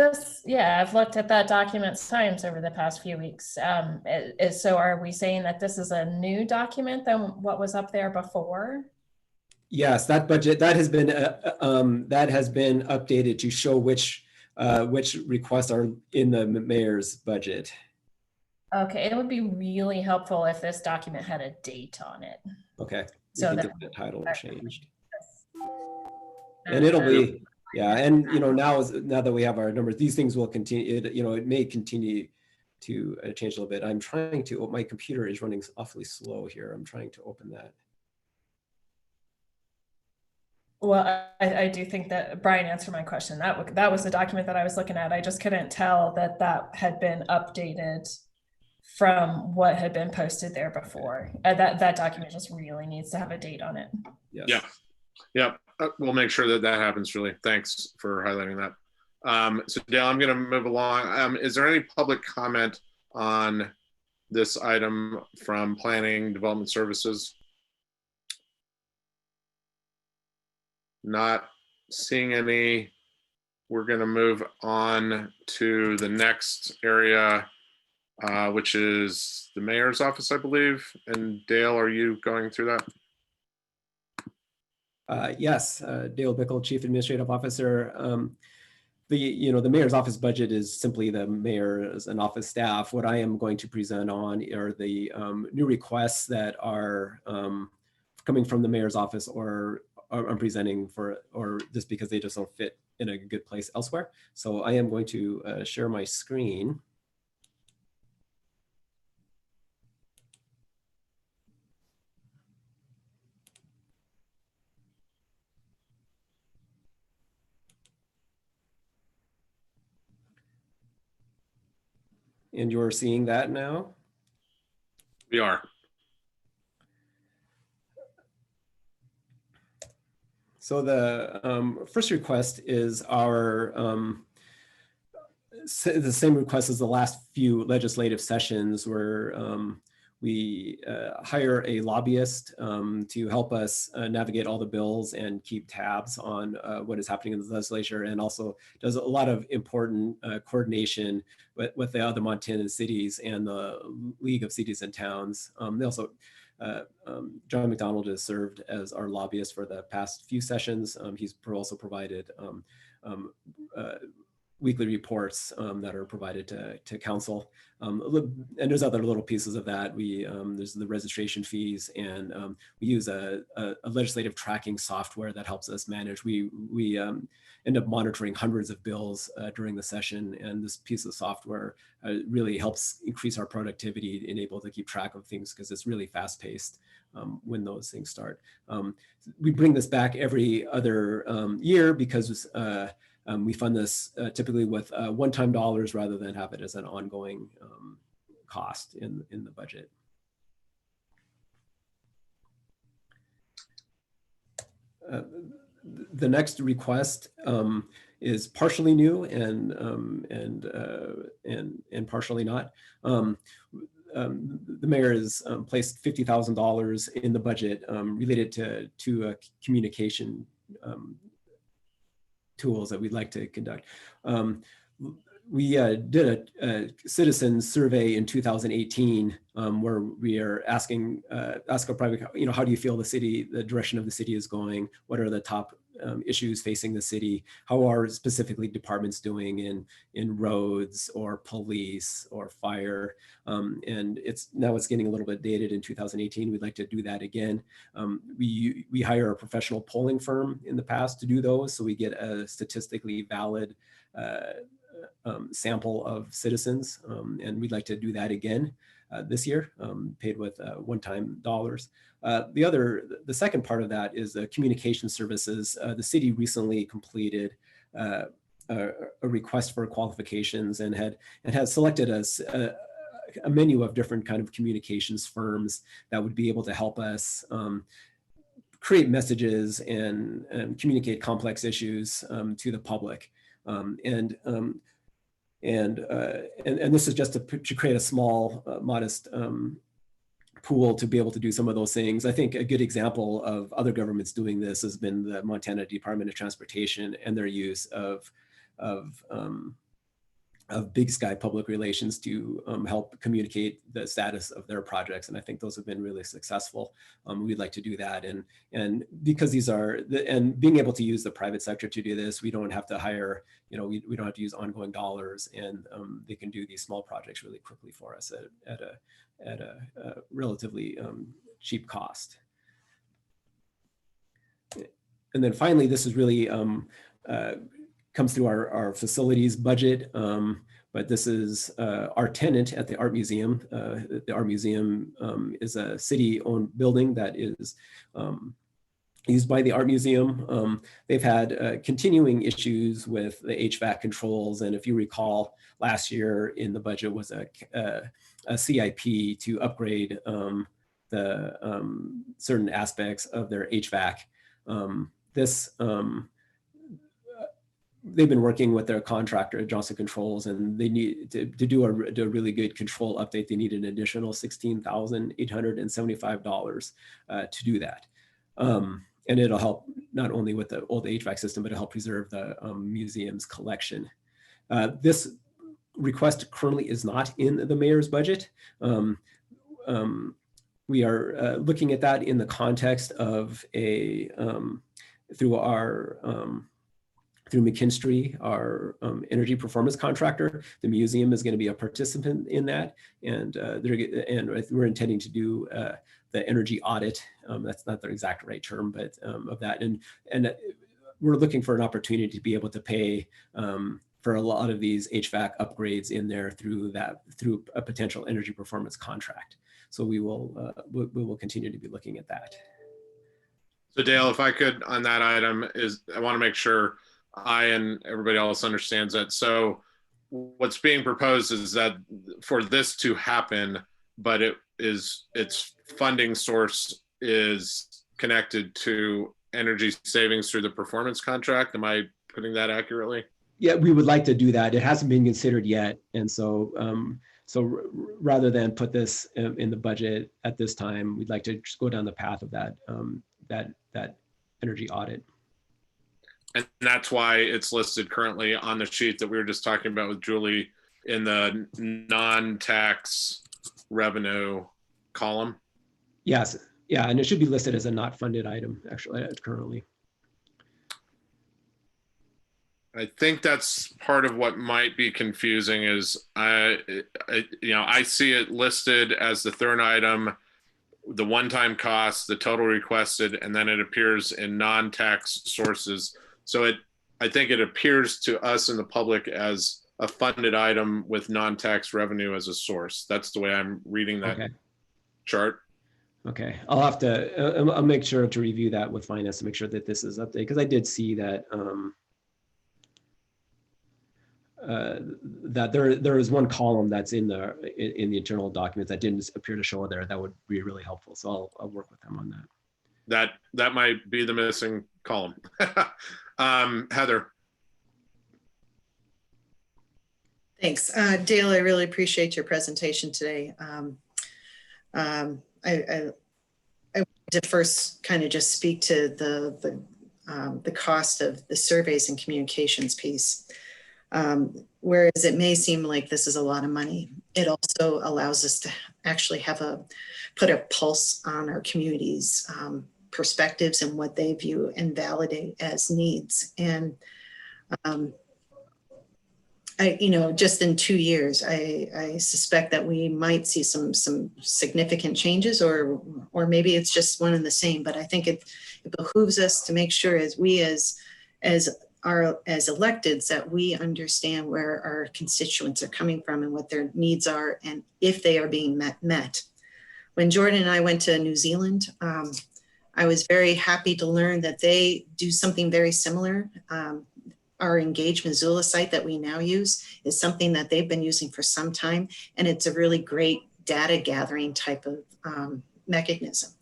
J: yeah, I've looked at that document times over the past few weeks. So are we saying that this is a new document than what was up there before?
I: Yes, that budget, that has been updated to show which requests are in the mayor's budget.
J: Okay, it would be really helpful if this document had a date on it.
I: Okay,
J: So
I: we can
J: that-
I: get the title changed.
J: Uh,
I: And it'll be, yeah, and now that we have our numbers, these things will continue, it may continue to change a little bit. I'm trying to, my computer is running awfully slow here. I'm trying to open that.
J: Well, I do think that Brian answered my question. That was the document that I was looking at. I just couldn't tell that had been updated from what had been posted there before. That document just really needs to have a date on it.
I: Yes.
B: Yeah. We'll make sure that happens, Julie. Thanks for highlighting that. So Dale, I'm going to move along. Is there any public comment on this item from Planning Development Services? Not seeing any. We're going to move on to the next area, which is the mayor's office, I believe. And Dale, are you going through that?
I: Yes, Dale Bickle, Chief Administrative Officer. The mayor's office budget is simply the mayor's and office staff. What I am going to present on are the new requests that are coming from the mayor's office, or I'm presenting for, or just because they just don't fit in a good place elsewhere. So I am going to share my screen. And you're seeing that now?
B: We are.
I: So the first request is our the same request as the last few legislative sessions, where we hire a lobbyist to help us navigate all the bills and keep tabs on what is happening in the legislature, and also does a lot of important coordination with the other Montana cities and the League of Cities and Towns. They also John McDonald has served as our lobbyist for the past few sessions. He's also provided weekly reports that are provided to council. And there's other little pieces of that. There's the registration fees, and we use a legislative tracking software that helps us manage. We end up monitoring hundreds of bills during the session, and this piece of software really helps increase our productivity and able to keep track of things, because it's really fast paced when those things start. We bring this back every other year because we fund this typically with one-time dollars rather than have it as an ongoing cost in the budget. The next request is partially new and partially not. The mayor has placed $50,000 in the budget related to communication tools that we'd like to conduct. We did a citizen survey in 2018 where we are asking ask a private, how do you feel the direction of the city is going? What are the top issues facing the city? How are specifically departments doing in roads or police or fire? And it's getting a little bit dated in 2018. We'd like to do that again. We hire a professional polling firm in the past to do those, so we get a statistically valid sample of citizens, and we'd like to do that again this year, paid with one-time dollars. The second part of that is communication services. The city recently completed a request for qualifications and has selected us a menu of different kind of communications firms that would be able to help us create messages and communicate complex issues to the public. And this is just to create a small, modest pool to be able to do some of those things. I think a good example of other governments doing this has been the Montana Department of Transportation and their use of Big Sky Public Relations to help communicate the status of their projects. And I think those have been really successful. We'd like to do that. And because these are, and being able to use the private sector to do this, we don't have to hire, we don't have to use ongoing dollars, and they can do these small projects really quickly for us at a relatively cheap cost. And then finally, this is really, comes through our facilities budget, but this is our tenant at the Art Museum. The Art Museum is a city-owned building that is used by the Art Museum. They've had continuing issues with the HVAC controls, and if you recall, last year in the budget was a CIP to upgrade the certain aspects of their HVAC. They've been working with their contractor at Johnson Controls, and they need to do a really good control update. They need an additional $16,875 to do that. And it'll help not only with the old HVAC system, but it'll help preserve the museum's collection. This request currently is not in the mayor's budget. We are looking at that in the context of through McKinstry, our energy performance contractor. The museum is going to be a participant in that, and we're intending to do the energy audit. That's not the exact right term, but of that, and we're looking for an opportunity to be able to pay for a lot of these HVAC upgrades in there through a potential energy performance contract. So we will continue to be looking at that.
B: So Dale, if I could, on that item, I want to make sure I and everybody else understands that. So what's being proposed is that for this to happen, but its funding source is connected to energy savings through the performance contract. Am I putting that accurately?
I: Yeah, we would like to do that. It hasn't been considered yet. And so rather than put this in the budget at this time, we'd like to just go down the path of that energy audit.
B: And that's why it's listed currently on the sheet that we were just talking about with Julie in the non-tax revenue column.
I: Yes, yeah, and it should be listed as a not funded item actually currently.
B: I think that's part of what might be confusing is I see it listed as the third item, the one-time cost, the total requested, and then it appears in non-tax sources. So I think it appears to us in the public as a funded item with non-tax revenue as a source. That's the way I'm reading that chart.
I: Okay, I'll make sure to review that with finance to make sure that this is updated, because I did see that that there is one column that's in the internal documents that didn't appear to show there. That would be really helpful. So I'll work with them on that.
B: That might be the missing column. Heather.
K: Thanks. Dale, I really appreciate your presentation today. I wanted to first kind of just speak to the cost of the surveys and communications piece. Whereas it may seem like this is a lot of money, it also allows us to actually put a pulse on our community's perspectives and what they view and validate as needs. And just in 2 years, I suspect that we might see some significant changes, or maybe it's just one and the same. But I think it behooves us to make sure as electeds that we understand where our constituents are coming from and what their needs are, and if they are being met. When Jordan and I went to New Zealand, I was very happy to learn that they do something very similar. Our Engage Missoula site that we now use is something that they've been using for some time, and it's a really great data gathering type of mechanism.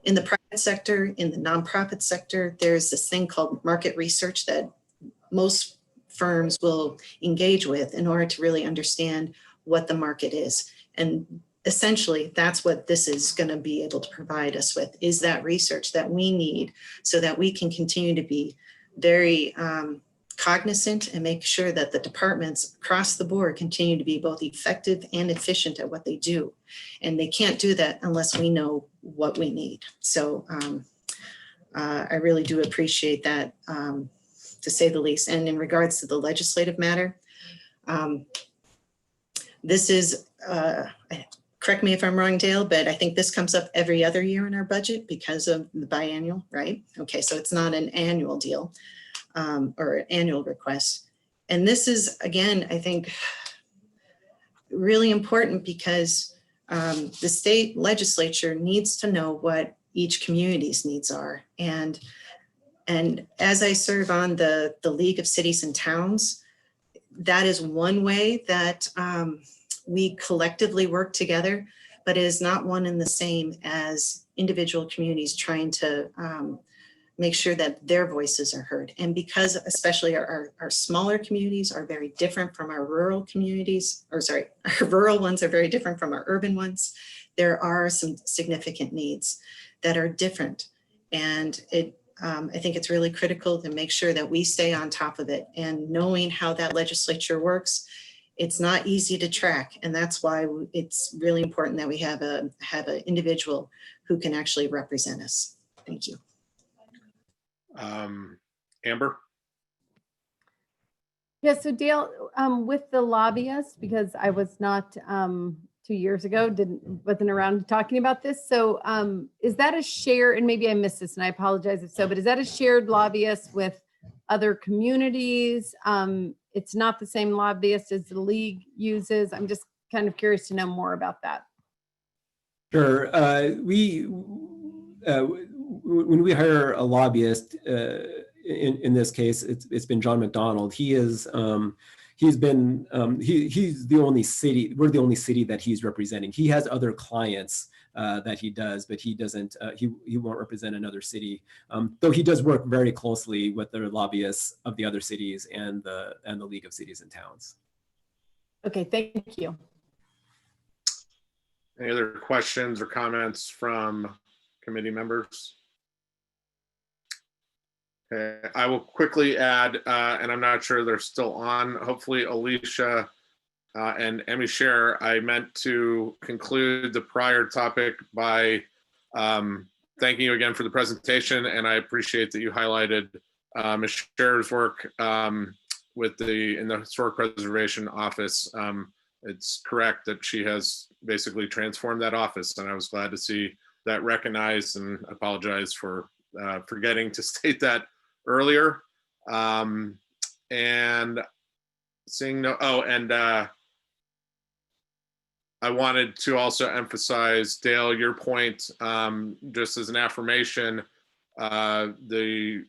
K: In the private sector, in the nonprofit sector, there's this thing called market research that most firms will engage with in order to really understand what the market is. And essentially, that's what this is going to be able to provide us with, is that research that we need so that we can continue to be very cognizant and make sure that the departments across the board continue to be both effective and efficient at what they do. And they can't do that unless we know what we need. So I really do appreciate that, to say the least. And in regards to the legislative matter, this is, correct me if I'm wrong, Dale, but I think this comes up every other year in our budget because of the biannual, right? Okay, so it's not an annual deal or an annual request. And this is, again, I think, really important because the state legislature needs to know what each community's needs are. And as I serve on the League of Cities and Towns, that is one way that we collectively work together, but it is not one and the same as individual communities trying to make sure that their voices are heard. And because especially our smaller communities are very different from our rural communities, or sorry, our rural ones are very different from our urban ones, there are some significant needs that are different. And I think it's really critical to make sure that we stay on top of it. And knowing how that legislature works, it's not easy to track. And that's why it's really important that we have an individual who can actually represent us. Thank you.
B: Amber?
L: Yeah, so Dale, with the lobbyists, because I was not 2 years ago, wasn't around talking about this. So is that a share, and maybe I missed this and I apologize if so, but is that a shared lobbyist with other communities? It's not the same lobbyist as the league uses. I'm just kind of curious to know more about that.
I: Sure. When we hire a lobbyist, in this case, it's been John McDonald. He's the only city. We're the only city that he's representing. He has other clients that he does, but he doesn't. He won't represent another city. Though he does work very closely with the lobbyists of the other cities and the League of Cities and Towns.
L: Okay, thank you.
B: Any other questions or comments from committee members? Okay, I will quickly add, and I'm not sure they're still on, hopefully Alicia and Emmy Scher, I meant to conclude the prior topic by thanking you again for the presentation, and I appreciate that you highlighted Ms. Scher's work in the Historic Preservation Office. It's correct that she has basically transformed that office, and I was glad to see that recognized, and apologize for forgetting to state that earlier. And seeing no, I wanted to also emphasize, Dale, your point, just as an affirmation, on the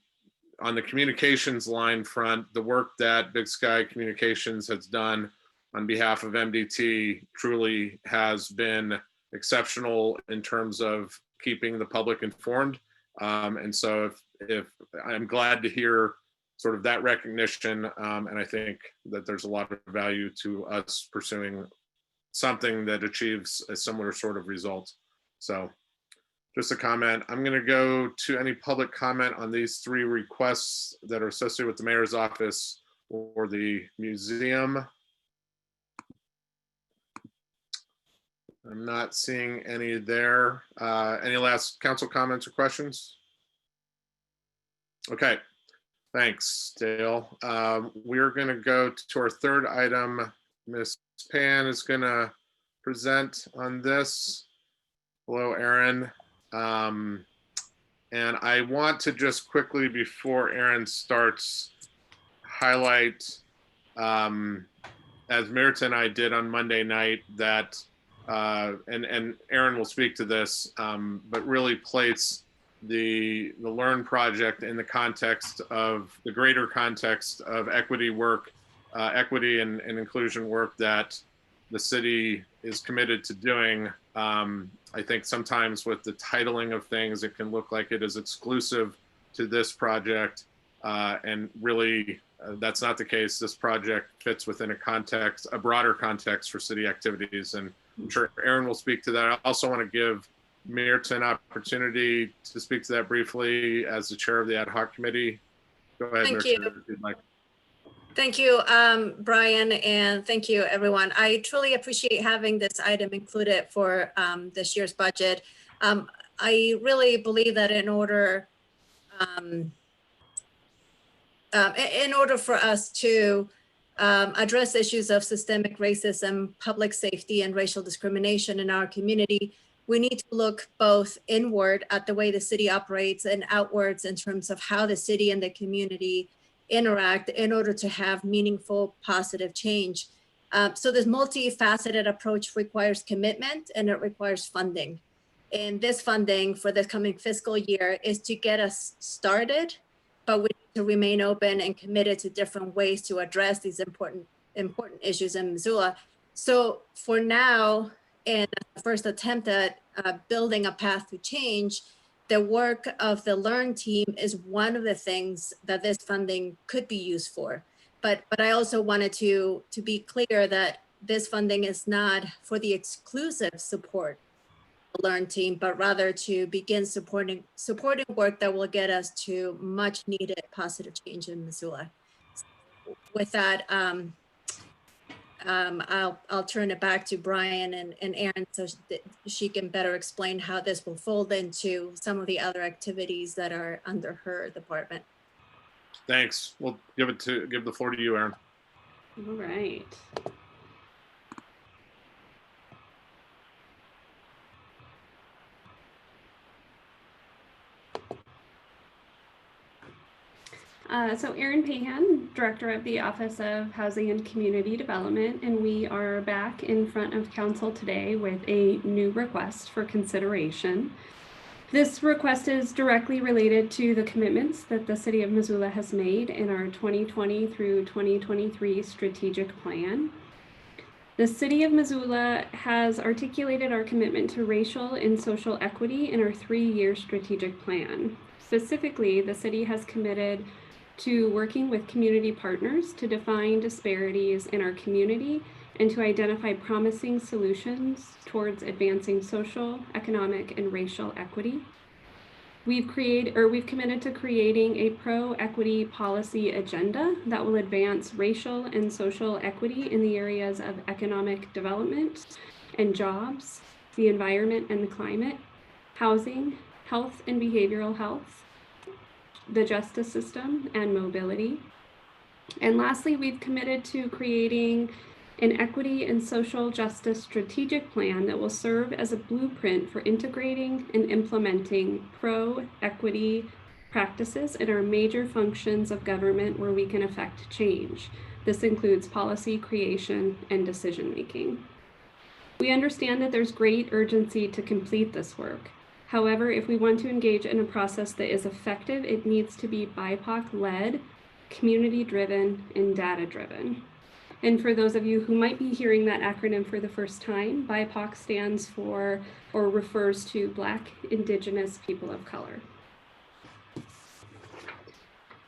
B: communications line front, the work that Big Sky Communications has done on behalf of MDT truly has been exceptional in terms of keeping the public informed. And so if I'm glad to hear sort of that recognition, and I think that there's a lot of value to us pursuing something that achieves a similar sort of result. So just a comment. I'm going to go to any public comment on these three requests that are associated with the mayor's office or the museum. I'm not seeing any there. Any last council comments or questions? Okay, thanks, Dale. We're going to go to our third item. Ms. Pan is going to present on this. Hello, Aaron. And I want to just quickly, before Aaron starts, highlight, as Mirta and I did on Monday night, that and Aaron will speak to this, but really place the LEARN project in the context of the greater context of equity work, equity and inclusion work that the city is committed to doing. I think sometimes with the titling of things, it can look like it is exclusive to this project, and really that's not the case. This project fits within a broader context for city activities, and I'm sure Aaron will speak to that. I also want to give Mirta an opportunity to speak to that briefly as the chair of the ad hoc committee. Go ahead,
E: Thank
B: Mirta,
E: you.
B: if you'd like.
E: Thank you, Brian, and thank you, everyone. I truly appreciate having this item included for this year's budget. I really believe that in order for us to address issues of systemic racism, public safety, and racial discrimination in our community, we need to look both inward at the way the city operates and outwards in terms of how the city and the community interact in order to have meaningful, positive change. So this multifaceted approach requires commitment and it requires funding. And this funding for the coming fiscal year is to get us started, but we need to remain open and committed to different ways to address these important issues in Missoula. So for now, in the first attempt at building a path to change, the work of the Learn team is one of the things that this funding could be used for. But I also wanted to be clear that this funding is not for the exclusive support of the Learn team, but rather to begin supporting work that will get us to much needed positive change in Missoula. With that, I'll turn it back to Brian and Erin so she can better explain how this will fold into some of the other activities that are under her department.
B: Thanks. We'll give the floor to you, Erin.
M: All right. So Erin Pahan, Director of the Office of Housing and Community Development, and we are back in front of Council today with a new request for consideration. This request is directly related to the commitments that the City of Missoula has made in our 2020 through 2023 strategic plan. The City of Missoula has articulated our commitment to racial and social equity in our 3-year strategic plan. Specifically, the city has committed to working with community partners to define disparities in our community and to identify promising solutions towards advancing social, economic, and racial equity. We've committed to creating a pro-equity policy agenda that will advance racial and social equity in the areas of economic development and jobs, the environment and the climate, housing, health and behavioral health, the justice system, and mobility. And lastly, we've committed to creating an equity and social justice strategic plan that will serve as a blueprint for integrating and implementing pro-equity practices in our major functions of government where we can affect change. This includes policy creation and decision-making. We understand that there's great urgency to complete this work. However, if we want to engage in a process that is effective, it needs to be BIPOC-led, community-driven, and data-driven. And for those of you who might be hearing that acronym for the first time, BIPOC stands for or refers to Black, Indigenous, People of Color.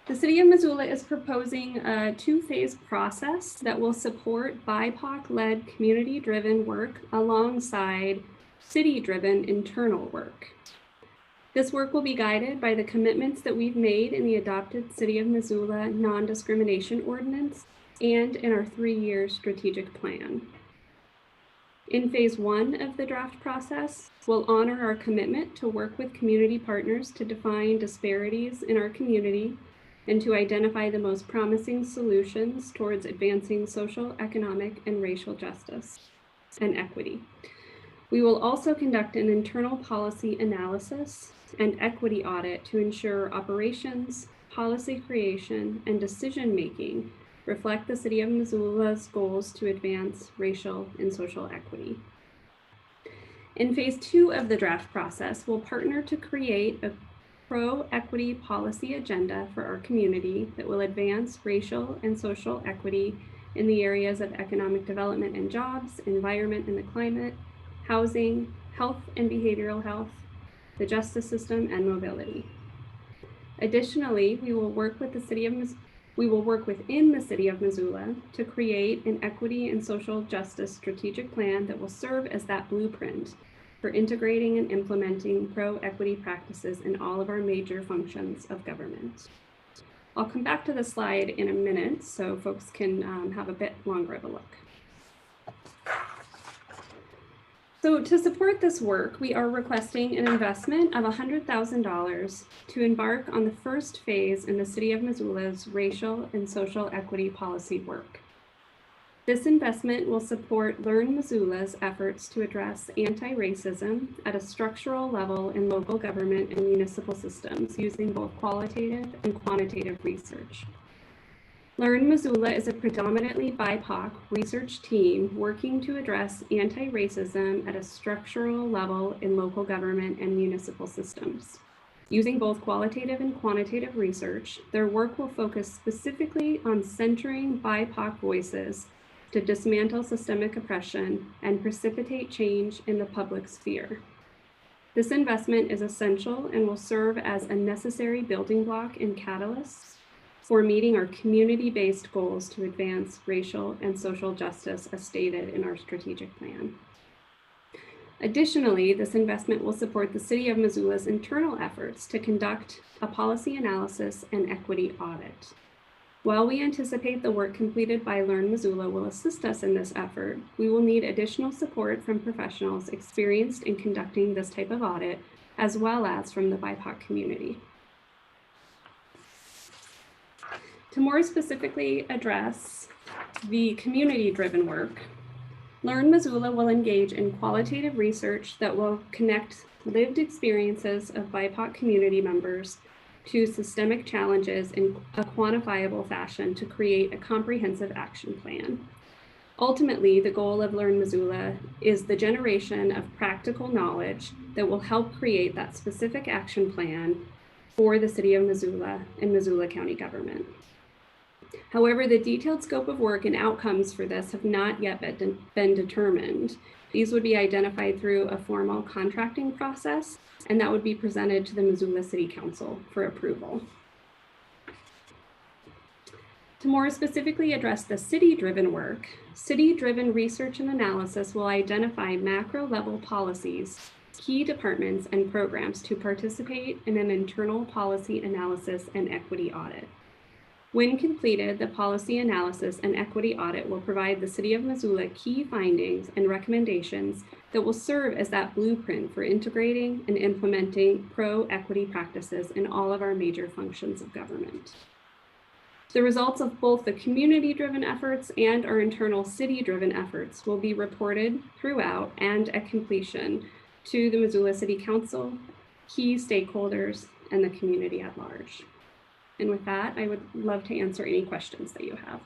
M: The City of Missoula is proposing a 2-phase process that will support BIPOC-led community-driven work alongside city-driven internal work. This work will be guided by the commitments that we've made in the adopted City of Missoula non-discrimination ordinance and in our 3-year strategic plan. In phase 1 of the draft process, we'll honor our commitment to work with community partners to define disparities in our community and to identify the most promising solutions towards advancing social, economic, and racial justice and equity. We will also conduct an internal policy analysis and equity audit to ensure operations, policy creation, and decision-making reflect the City of Missoula's goals to advance racial and social equity. In phase 2 of the draft process, we'll partner to create a pro-equity policy agenda for our community that will advance racial and social equity in the areas of economic development and jobs, environment and the climate, housing, health and behavioral health, the justice system, and mobility. Additionally, we will work within the City of Missoula to create an equity and social justice strategic plan that will serve as that blueprint for integrating and implementing pro-equity practices in all of our major functions of government. I'll come back to the slide in a minute so folks can have a bit longer of a look. So to support this work, we are requesting an investment of $100,000 to embark on the first phase in the City of Missoula's racial and social equity policy work. This investment will support Learn Missoula's efforts to address anti-racism at a structural level in local government and municipal systems using both qualitative and quantitative research. Learn Missoula is a predominantly BIPOC research team working to address anti-racism at a structural level in local government and municipal systems. Using both qualitative and quantitative research, their work will focus specifically on centering BIPOC voices to dismantle systemic oppression and precipitate change in the public sphere. This investment is essential and will serve as a necessary building block and catalyst for meeting our community-based goals to advance racial and social justice as stated in our strategic plan. Additionally, this investment will support the City of Missoula's internal efforts to conduct a policy analysis and equity audit. While we anticipate the work completed by Learn Missoula will assist us in this effort, we will need additional support from professionals experienced in conducting this type of audit, as well as from the BIPOC community. To more specifically address the community-driven work, Learn Missoula will engage in qualitative research that will connect lived experiences of BIPOC community members to systemic challenges in a quantifiable fashion to create a comprehensive action plan. Ultimately, the goal of Learn Missoula is the generation of practical knowledge that will help create that specific action plan for the City of Missoula and Missoula County government. However, the detailed scope of work and outcomes for this have not yet been determined. These would be identified through a formal contracting process, and that would be presented to the Missoula City Council for approval. To more specifically address the city-driven work, city-driven research and analysis will identify macro-level policies, key departments, and programs to participate in an internal policy analysis and equity audit. When completed, the policy analysis and equity audit will provide the City of Missoula key findings and recommendations that will serve as that blueprint for integrating and implementing pro-equity practices in all of our major functions of government. The results of both the community-driven efforts and our internal city-driven efforts will be reported throughout and at completion to the Missoula City Council, key stakeholders, and the community at large. And with that, I would love to answer any questions that you have.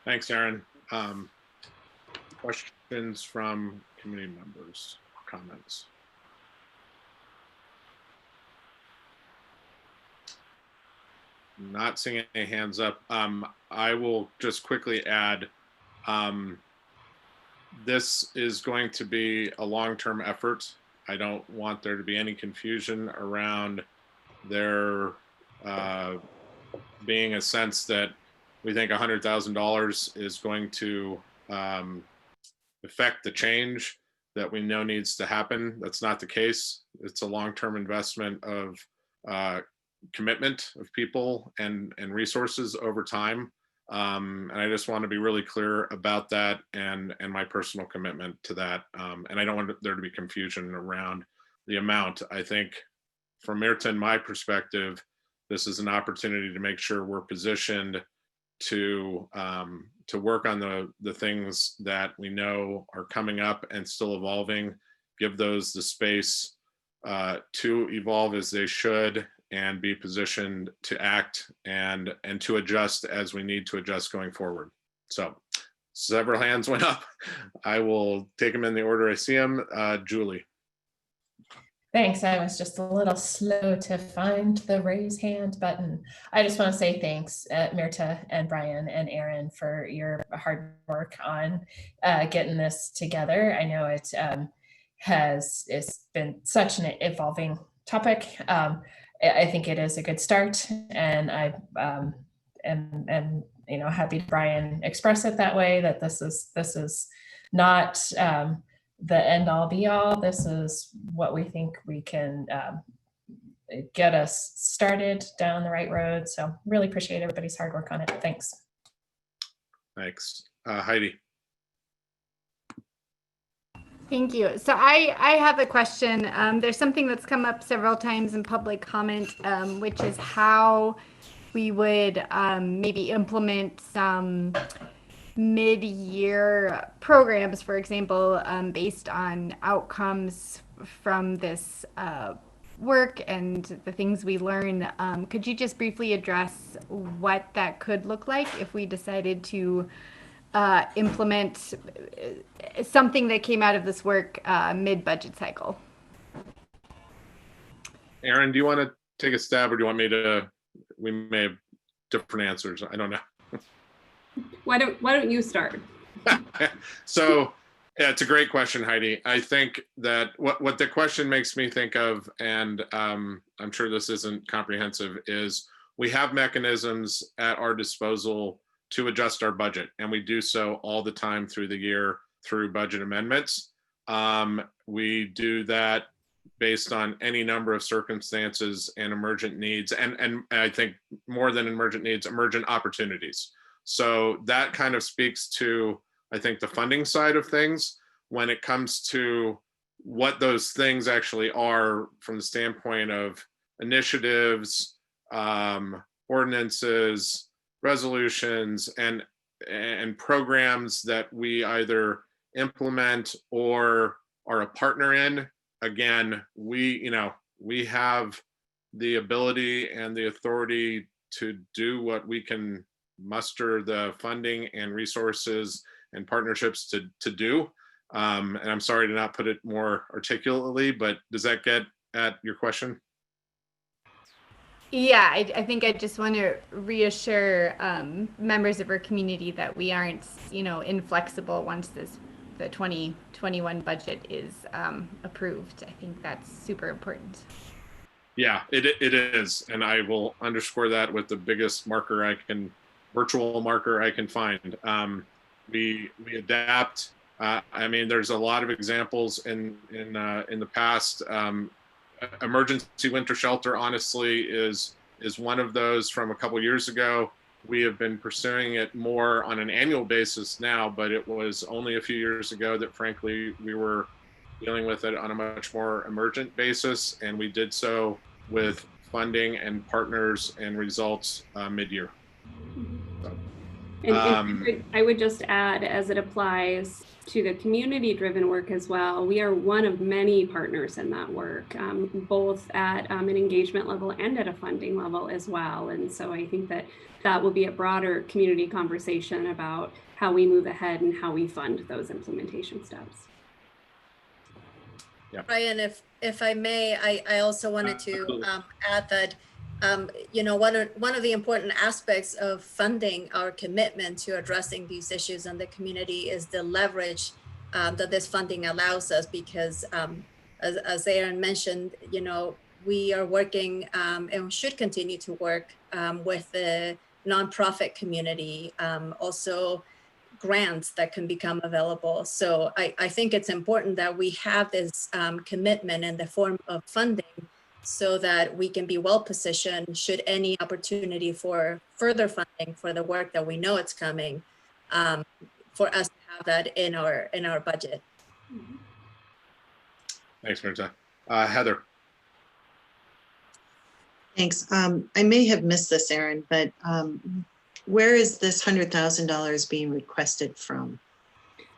B: Thanks, Erin. Questions from community members, comments? Not seeing any hands up. I will just quickly add, this is going to be a long-term effort. I don't want there to be any confusion around there being a sense that we think $100,000 is going to affect the change that we know needs to happen. That's not the case. It's a long-term investment of commitment of people and resources over time. And I just want to be really clear about that and my personal commitment to that. And I don't want there to be confusion around the amount. I think from Mirta, my perspective, this is an opportunity to make sure we're positioned to work on the things that we know are coming up and still evolving, give those the space to evolve as they should, and be positioned to act and to adjust as we need to adjust going forward. So several hands went up. I will take them in the order I see them. Julie.
J: Thanks. I was just a little slow to find the raise hand button. I just want to say thanks, Mirta and Brian and Erin, for your hard work on getting this together. I know it's been such an evolving topic. I think it is a good start, and I am happy Brian express it that way, that this is not the end all be all. This is what we think we can get us started down the right road. So really appreciate everybody's hard work on it. Thanks.
B: Thanks. Heidi.
L: Thank you. So I have a question. There's something that's come up several times in public comment, which is how we would maybe implement some mid-year programs, for example, based on outcomes from this work and the things we learn. Could you just briefly address what that could look like if we decided to implement something that came out of this work mid-budget cycle?
B: Aaron, do you want to take a stab, or do you want me to? We may have different answers. I don't know.
M: Why don't you start?
B: So yeah, it's a great question, Heidi. I think that what the question makes me think of, and I'm sure this isn't comprehensive, is we have mechanisms at our disposal to adjust our budget, and we do so all the time through the year through budget amendments. We do that based on any number of circumstances and emergent needs, and I think more than emergent needs, emergent opportunities. So that kind of speaks to, I think, the funding side of things when it comes to what those things actually are from the standpoint of initiatives, ordinances, resolutions, and programs that we either implement or are a partner in. Again, we have the ability and the authority to do what we can muster the funding and resources and partnerships to do. And I'm sorry to not put it more articulately, but does that get at your question?
L: Yeah, I think I just want to reassure members of our community that we aren't, inflexible once the 2021 budget is approved. I think that's super important.
B: Yeah, it is. And I will underscore that with the biggest virtual marker I can find. We adapt. I mean, there's a lot of examples in the past. Emergency winter shelter, honestly, is one of those from a couple years ago. We have been pursuing it more on an annual basis now, but it was only a few years ago that, frankly, we were dealing with it on a much more emergent basis, and we did so with funding and partners and results mid-year. So,
M: And I would just add, as it applies to the community-driven work as well, we are one of many partners in that work, both at an engagement level and at a funding level as well. And so I think that will be a broader community conversation about how we move ahead and how we fund those implementation steps.
B: Yeah.
E: Brian, if I may, I also wanted to add that one of the important aspects of funding our commitment to addressing these issues in the community is the leverage that this funding allows us, because as Aaron mentioned, we are working and should continue to work with the nonprofit community, also grants that can become available. So I think it's important that we have this commitment in the form of funding so that we can be well positioned should any opportunity for further funding for the work that we know it's coming, for us to have that in our budget.
B: Thanks, Marta. Heather.
K: Thanks. I may have missed this, Aaron, but where is this $100,000 being requested from?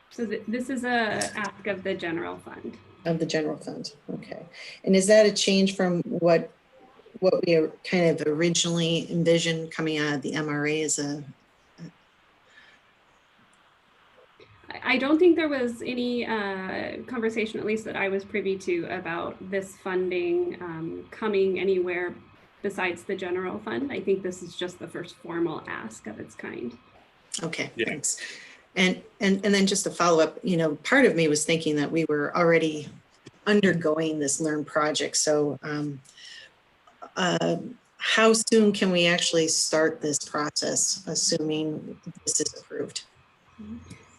M: So this is a ask of the general fund.
K: Of the general fund, okay. And is that a change from what we kind of originally envisioned coming out of the MRA as a?
M: I don't think there was any conversation, at least that I was privy to, about this funding coming anywhere besides the general fund. I think this is just the first formal ask of its kind.
K: Okay,
B: yeah.
K: Thanks. And then just to follow up, part of me was thinking that we were already undergoing this LEARN project. So how soon can we actually start this process, assuming this is approved?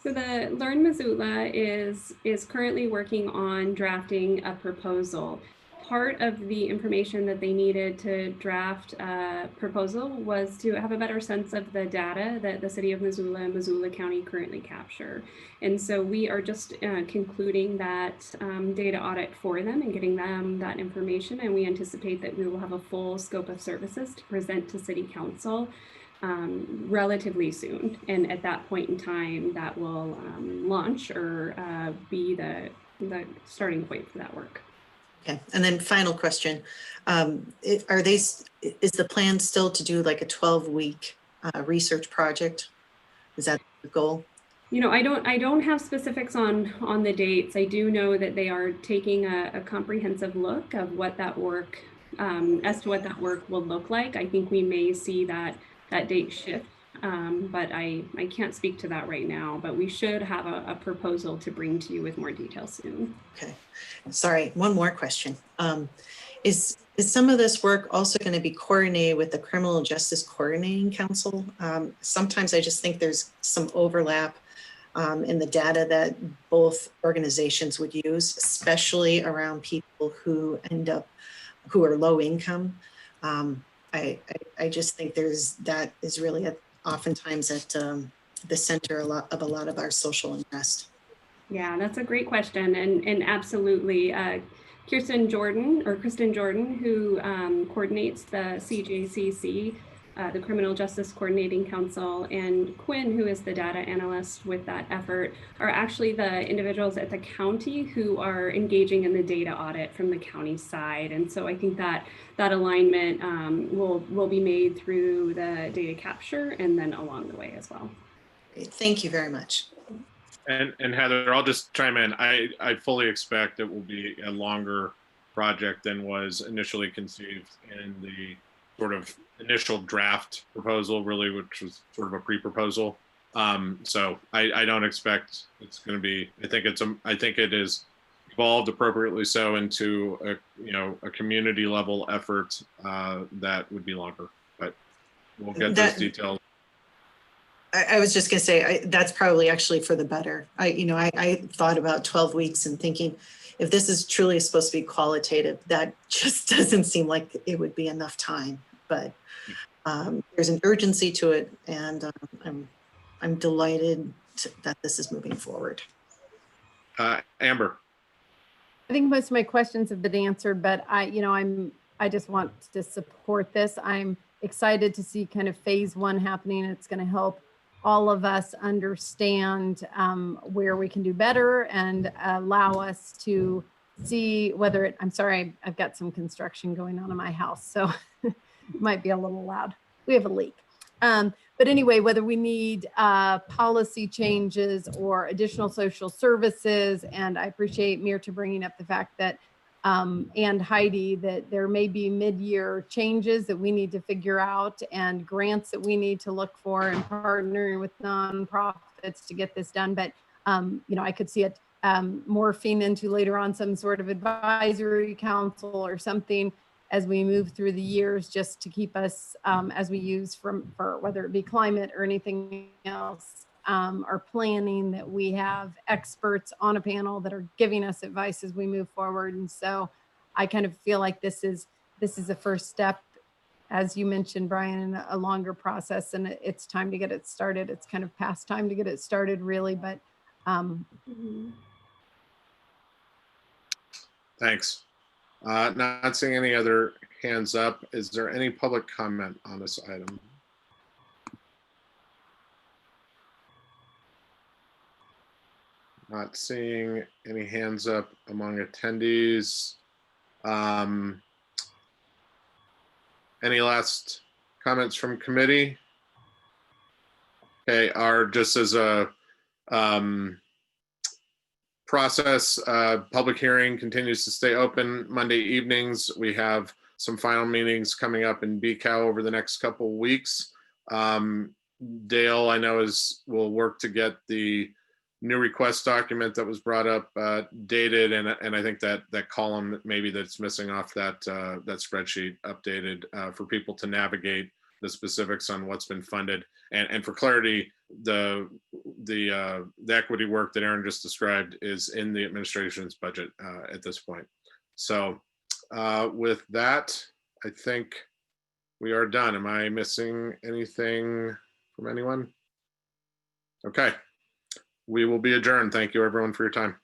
M: So the LEARN Missoula is currently working on drafting a proposal. part of the information that they needed to draft a proposal was to have a better sense of the data that the city of Missoula and Missoula County currently capture. And so we are just concluding that data audit for them and getting them that information. And we anticipate that we will have a full scope of services to present to City Council relatively soon. And at that point in time, that will launch or be the starting point for that work.
K: Okay, and then final question. Is the plan still to do like a 12-week research project? Is that the goal?
M: You know, I don't have specifics on the dates. I do know that they are taking a comprehensive look of what that work, as to what that work will look like. I think we may see that date shift, but I can't speak to that right now, but we should have a proposal to bring to you with more details soon.
K: Okay, sorry, one more question. Is some of this work also going to be coordinated with the Criminal Justice Coordinating Council? Sometimes I just think there's some overlap in the data that both organizations would use, especially around people who who are low income. I just think that is really oftentimes at the center of a lot of our social unrest.
M: Yeah, that's a great question, and absolutely. Kristen Jordan, who coordinates the CJCC, the Criminal Justice Coordinating Council, and Quinn, who is the data analyst with that effort, are actually the individuals at the county who are engaging in the data audit from the county side. And so I think that alignment will be made through the data capture and then along the way as well.
K: Great. Thank you very much.
B: And Heather, I'll just chime in. I fully expect it will be a longer project than was initially conceived in the sort of initial draft proposal, really, which was sort of a pre-proposal. So I don't expect it's going to be. I think it is evolved appropriately so into a community level effort that would be longer. But we'll get those details.
K: I was just going to say that's probably actually for the better. I thought about 12 weeks and thinking, if this is truly supposed to be qualitative, that just doesn't seem like it would be enough time. But there's an urgency to it, and I'm delighted that this is moving forward.
B: Amber.
L: I think most of my questions have been answered, but I just want to support this. I'm excited to see kind of phase one happening. It's going to help all of us understand where we can do better and allow us to see whether I'm sorry, I've got some construction going on in my house, so it might be a little loud. We have a leak. But anyway, whether we need policy changes or additional social services, and I appreciate Mirta bringing up the fact that and Heidi, that there may be mid-year changes that we need to figure out and grants that we need to look for and partnering with nonprofits to get this done. But, I could see it morphing into later on some sort of advisory council or something as we move through the years, just to keep us, as we use for whether it be climate or anything else, or planning, that we have experts on a panel that are giving us advice as we move forward. And so I kind of feel like this is a first step, as you mentioned, Brian, in a longer process, and it's time to get it started. It's kind of past time to get it started, really, but
B: Thanks. Not seeing any other hands up. Is there any public comment on this item? Not seeing any hands up among attendees. Any last comments from committee? Okay, just as a process, public hearing continues to stay open Monday evenings. We have some final meetings coming up in BCAL over the next couple of weeks. Dale, I know, will work to get the new request document that was brought up dated, and I think that column maybe that's missing off that spreadsheet updated for people to navigate the specifics on what's been funded. And for clarity, the equity work that Aaron just described is in the administration's budget at this point. So With that, I think we are done. Am I missing anything from anyone? Okay. We will be adjourned. Thank you, everyone, for your time.